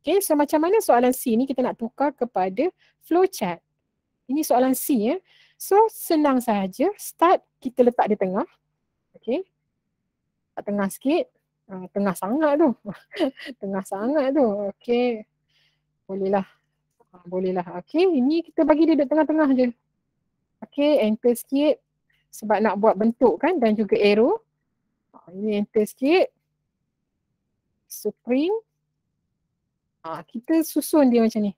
Okey, so macam mana soalan C ni kita nak tukar kepada flowchart. Ini soalan C ya. So senang sahaja, start kita letak di tengah. Okey. Kat tengah sikit. Tengah sangat tu. Tengah sangat tu. Okey. Bolehlah. Bolehlah. Okey, ini kita bagi dia duduk tengah-tengah je. Okey, enter sikit. Sebab nak buat bentuk kan dan juga arrow. Ini enter sikit. Spring. Kita susun dia macam ni.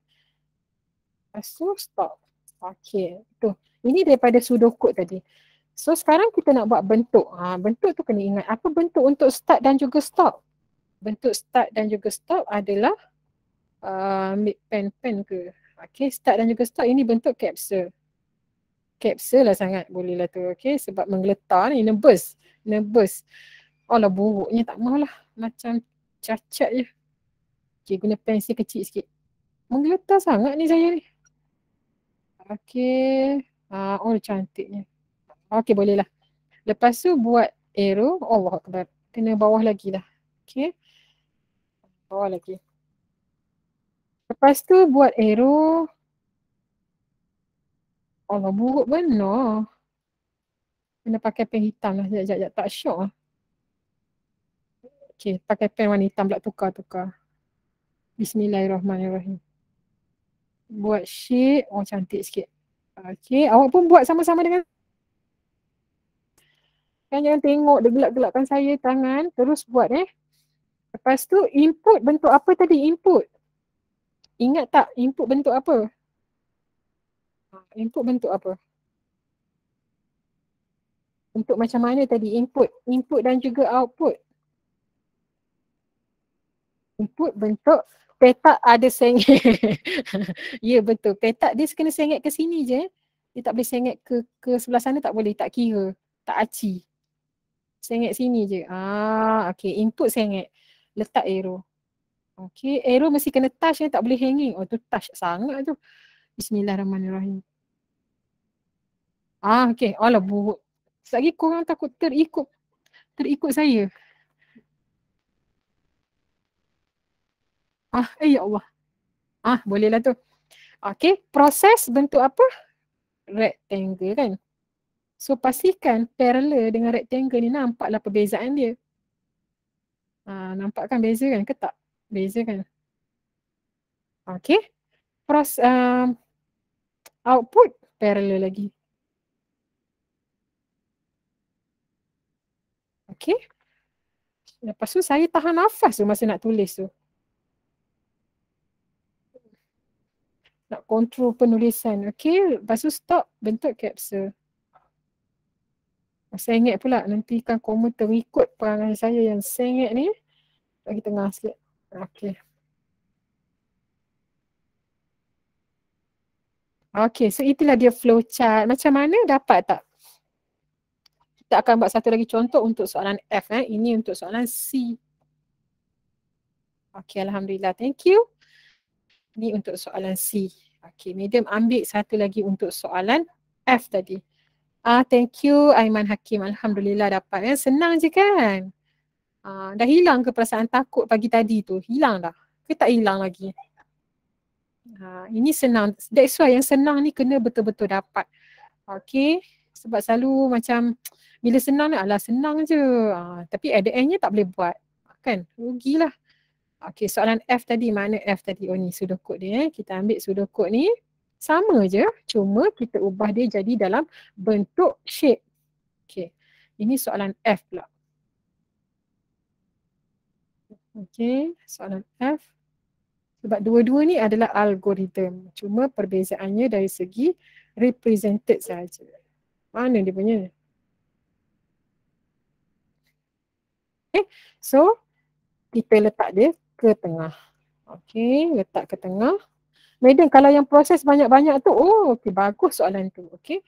Lepas tu stop. Okey, tu. Ini daripada pseudocode tadi. So sekarang kita nak buat bentuk. Bentuk tu kena ingat. Apa bentuk untuk start dan juga stop? Bentuk start dan juga stop adalah ambil pen ke. Okey, start dan juga stop ini bentuk capsule. Capsule lah sangat boleh lah tu. Okey, sebab menggeletar ni nervous. Alah buruknya tak maulah. Macam cacat je. Okey, guna pensel kecil sikit. Menggeletar sangat ni saya ni. Okey. Cantiknya. Okey, boleh lah. Lepas tu buat arrow. Allah Akbar. Kena bawah lagi lah. Okey. Bawah lagi. Lepas tu buat arrow. Allah, buruk benar. Kena pakai pen hitam lah. Sekejap. Tak syok lah. Okey, pakai pen warna hitam pula. Tukar. Bismillahirrahmanirrahim. Buat shape. Cantik sikit. Okey, awak pun buat sama-sama dengan. Jangan tengok dia gelap-gelapkan saya tangan. Terus buat Lepas tu input bentuk apa tadi? Input. Ingat tak input bentuk apa? Input bentuk apa? Bentuk macam mana tadi? Input dan juga output. Input bentuk petak ada sengit. Ya betul. Petak dia kena sengit ke sini je. Dia tak boleh sengit ke sebelah sana, tak boleh. Tak kira. Tak aci. Sengit sini je. Okey. Input sengit. Letak arrow. Okey. Arrow mesti kena touch, tak boleh hanging. Tu touch sangat tu. Bismillahirrahmanirrahim. Okey. Alah buruk. Sekejap lagi korang takut terikut saya. Ya Allah. Bolehlah tu. Okey. Proses bentuk apa? Rectangle kan. So pastikan parallel dengan rectangle ni, nampaklah perbezaan dia. Nampak kan beza kan ke tak? Beza kan? Okey. Output parallel lagi. Okey. Lepas tu saya tahan nafas tu masa nak tulis tu. Nak kontrol penulisan. Okey. Lepas tu stop bentuk capsule. Sengit pula. Nanti kan komen terikut perangai saya yang sengit ni. Bagi tengah sikit. Okey. Okey. So itulah dia flowchart. Macam mana, dapat tak? Kita akan buat satu lagi contoh untuk soalan F. Ini untuk soalan C. Okey. Alhamdulillah. Thank you. Ini untuk soalan C. Okey. Medium ambil satu lagi untuk soalan F tadi. Thank you Aiman Hakim. Alhamdulillah dapat. Senang je kan? Dah hilang ke perasaan takut pagi tadi tu? Hilang dah? Ke tak hilang lagi? Ini senang. That's why yang senang ni kena betul-betul dapat. Okay. Sebab selalu macam bila senang ni, alah senang je. Tapi at the end-nya tak boleh buat. Kan? Rugilah. Okay, soalan F tadi. Mana F tadi? Ni pseudocode dia. Kita ambil pseudocode ni. Sama je, cuma kita ubah dia jadi dalam bentuk shape. Okay, ini soalan F pula. Okay, soalan F. Sebab dua-dua ni adalah algoritma. Cuma perbezaannya dari segi represented saja. Mana dia punya? Okay, so kita letak dia ke tengah. Okay, letak ke tengah. Medan kalau yang proses banyak-banyak tu, okey bagus soalan tu. Okey.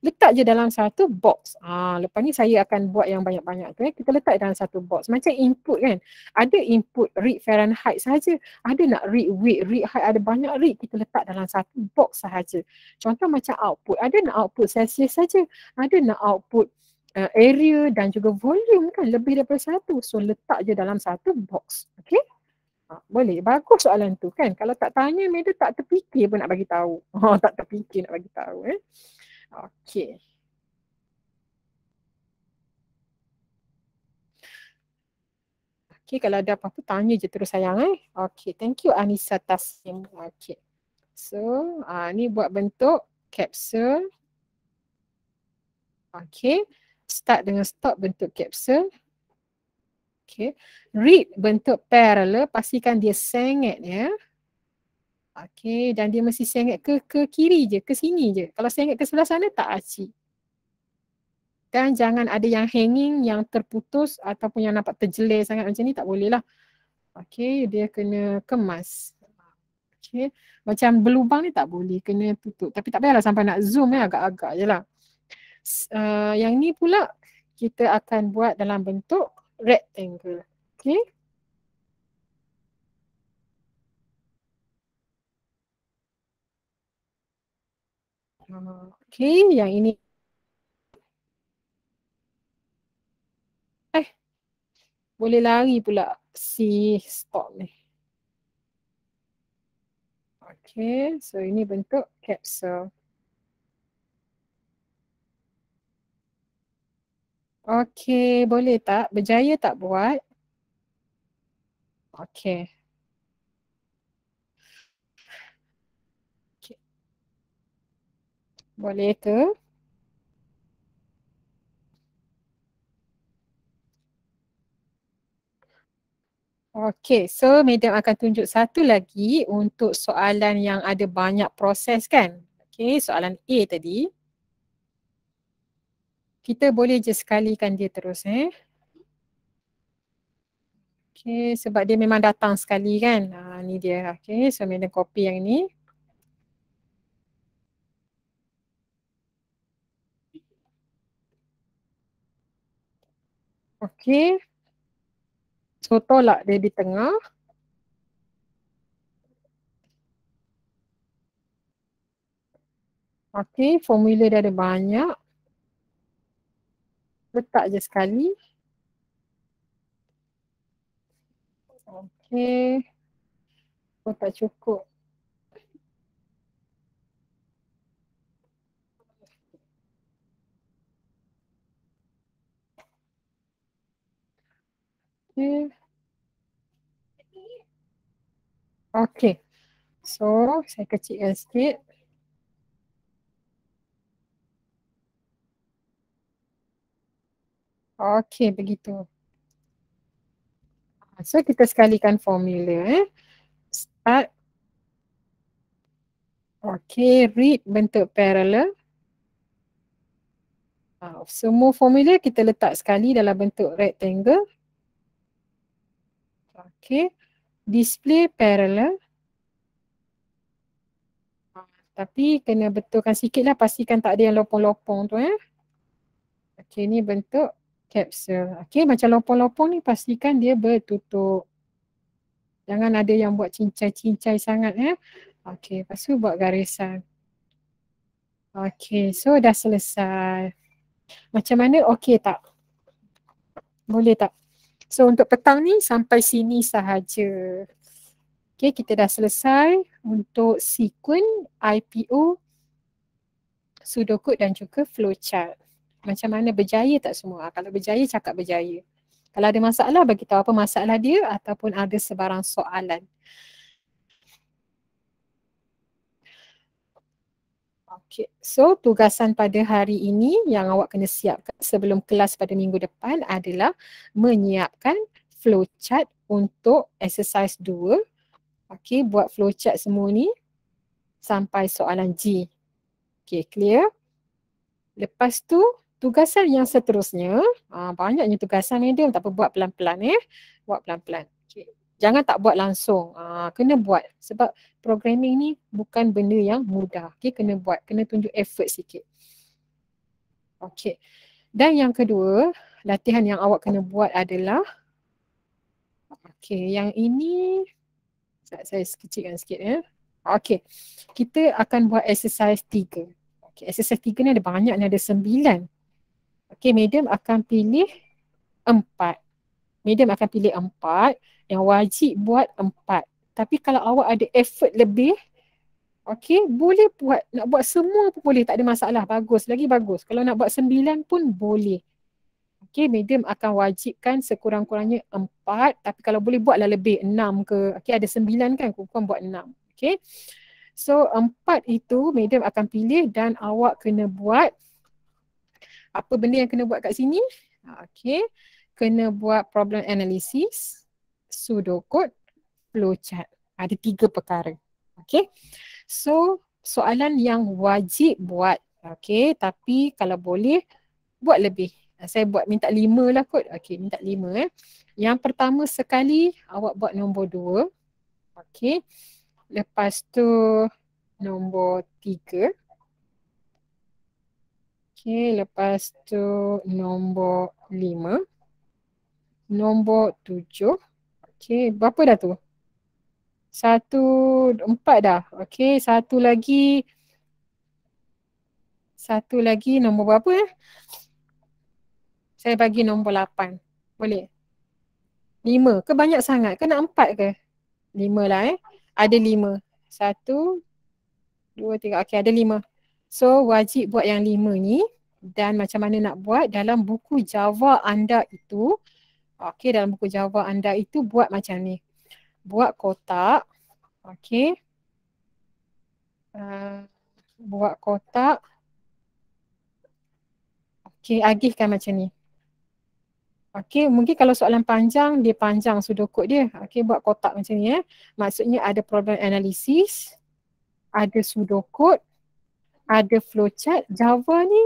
letak je dalam satu box. Lepas ni saya akan buat yang banyak-banyak tu. Kita letak dalam satu box. Macam input kan. Ada input read Fahrenheit sahaja. Ada nak read weight, read height, ada banyak read. Kita letak dalam satu box sahaja. Contoh macam output. Ada nak output Celsius saja. Ada nak output area dan juga volume kan. Lebih daripada satu. So letak je dalam satu box. Okay. Boleh. Bagus soalan tu kan. Kalau tak tanya, Meda tak terfikir pun nak bagi tahu. Tak terfikir nak bagi tahu. Okey. Okey, kalau ada apa-apa tanya je terus sayang. Okey, thank you Anissa Taslim. Okey. So, ni buat bentuk capsule. Okey. Start dengan stop bentuk capsule. Okey. Read bentuk parallel, pastikan dia sengit ya. Okey, dan dia mesti sengit ke kiri je, ke sini je. Kalau sengit ke sebelah sana tak acik. Dan jangan ada yang hanging, yang terputus ataupun yang nampak terjelir sangat macam ni, tak boleh lah. Okey, dia kena kemas. Okey, macam berlubang ni tak boleh, kena tutup. Tapi tak payahlah sampai nak zoom agak-agak je lah. Yang ni pula kita akan buat dalam bentuk rectangle. Okey. Okey, yang ini boleh lari pula si stop ni. Okey, so ini bentuk capsule. Okey, boleh tak? Berjaya tak buat? Okey. Okay. Boleh ke? Okey, so Madam akan tunjuk satu lagi untuk soalan yang ada banyak proses kan. Okey, soalan A tadi. Kita boleh je sekalikan dia terus Okey, sebab dia memang datang sekali kan. Ni dia. Okey, so Madam copy yang ni. Okey. So tolak dia di tengah. Okey, formula dia ada banyak. Letak je sekali. Okey. Oh, tak cukup. Okey. Okey. So, saya kecilkan sikit. Okey, begitu. So, kita sekalikan formula Start. Okey, read bentuk parallel. Semua formula kita letak sekali dalam bentuk rectangle. Okey, display parallel. Tapi kena betulkan sikit lah, pastikan tak ada yang lopong-lopong tu Okey, ni bentuk capsule. Okey, macam lopong-lopong ni pastikan dia bertutup. Jangan ada yang buat cincai-cincai sangat Okey, lepas tu buat garisan. Okey, so dah selesai. Macam mana? Okey tak? Boleh tak? So untuk petang ni sampai sini sahaja. Okey, kita dah selesai untuk sequence, IPO, pseudocode dan juga flowchart. Macam mana, berjaya tak semua? Kalau berjaya, cakap berjaya. Kalau ada masalah, bagi tahu apa masalah dia ataupun ada sebarang soalan. Okay, so tugasan pada hari ini yang awak kena siapkan sebelum kelas pada minggu depan adalah menyiapkan flowchart untuk exercise 2. Okay, buat flowchart semua ni sampai soalan G. Okay, clear? Lepas tu, tugasan yang seterusnya, banyaknya tugasan medium, tak apa, buat pelan-pelan Buat pelan-pelan. Okay. Jangan tak buat langsung, kena buat sebab programming ni bukan benda yang mudah. Okay, kena buat, kena tunjuk effort sikit. Okey. Dan yang kedua, latihan yang awak kena buat adalah, okey, yang ini saya kecilkan sikit ya. Okey. Kita akan buat exercise 3. Okey, exercise 3 ni ada banyak ni, ada 9. Okey, medium akan pilih 4. Medium akan pilih 4, yang wajib buat 4. Tapi kalau awak ada effort lebih, okey, boleh buat, nak buat semua pun boleh, tak ada masalah, bagus, lagi bagus. Kalau nak buat 9 pun boleh. Okey, medium akan wajibkan sekurang-kurangnya 4, tapi kalau boleh buatlah lebih, 6 ke. Okey, ada 9 kan, kurang buat 6. Okey. So 4 itu medium akan pilih dan awak kena buat apa benda yang kena buat kat sini? Okey. Kena buat problem analysis, pseudocode, flowchart. Ada 3 perkara. Okey. So soalan yang wajib buat. Okey, tapi kalau boleh buat lebih. Saya buat minta 5 lah kot. Okey, minta 5 . Yang pertama sekali awak buat nombor 2. Okey. Lepas tu nombor 3. Okey, lepas tu nombor 5. Nombor 7. Okey, berapa dah tu? 4 dah. Okey, satu lagi nombor berapa ? Saya bagi nombor 8. Boleh? 5 ke banyak sangat? Ke nak 4 ke? 5 lah . Ada 5. 1, 2, 3. Okey, ada 5. So, wajib buat yang 5 ni. Dan macam mana nak buat? Dalam buku Java anda itu, okey, dalam buku Java anda itu buat macam ni. Buat kotak. Okey. Buat kotak. Okey, agihkan macam ni. Okey, mungkin kalau soalan panjang, dia panjang sudokod dia. Okey, buat kotak macam ni . Maksudnya ada problem analisis, ada sudokod, ada flowchart. Java ni,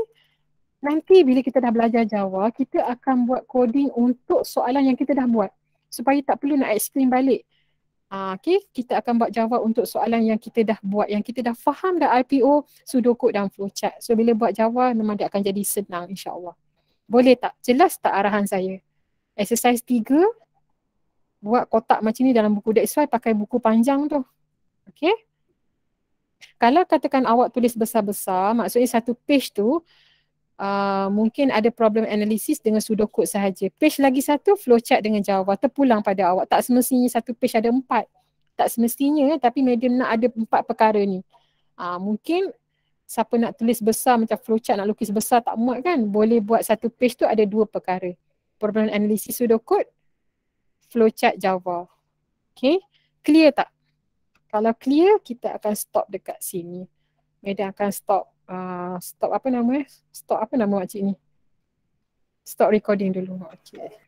nanti bila kita dah belajar Java, kita akan buat coding untuk soalan yang kita dah buat. Supaya tak perlu nak explain balik. Okey, kita akan buat Java untuk soalan yang kita dah buat, yang kita dah faham dah IPO, sudokod dan flowchart. So bila buat Java memang dia akan jadi senang insya-Allah. Boleh tak? Jelas tak arahan saya? Exercise 3, buat kotak macam ni dalam buku. That's why pakai buku panjang tu. Okey? Kalau katakan awak tulis besar-besar, maksudnya satu page tu mungkin ada problem analisis dengan pseudocode sahaja. Page lagi satu flowchart dengan Java. Terpulang pada awak. Tak semestinya satu page ada 4. Tak semestinya, tapi medium nak ada 4 perkara ni. Mungkin siapa nak tulis besar macam flowchart, nak lukis besar tak muat kan? Boleh buat satu page tu ada 2 perkara. Problem analisis pseudocode, flowchart Java. Okay, clear tak? Kalau clear, kita akan stop dekat sini. Medium akan stop. Stop apa nama? Stop apa nama makcik ni? Stop recording dulu. Okay.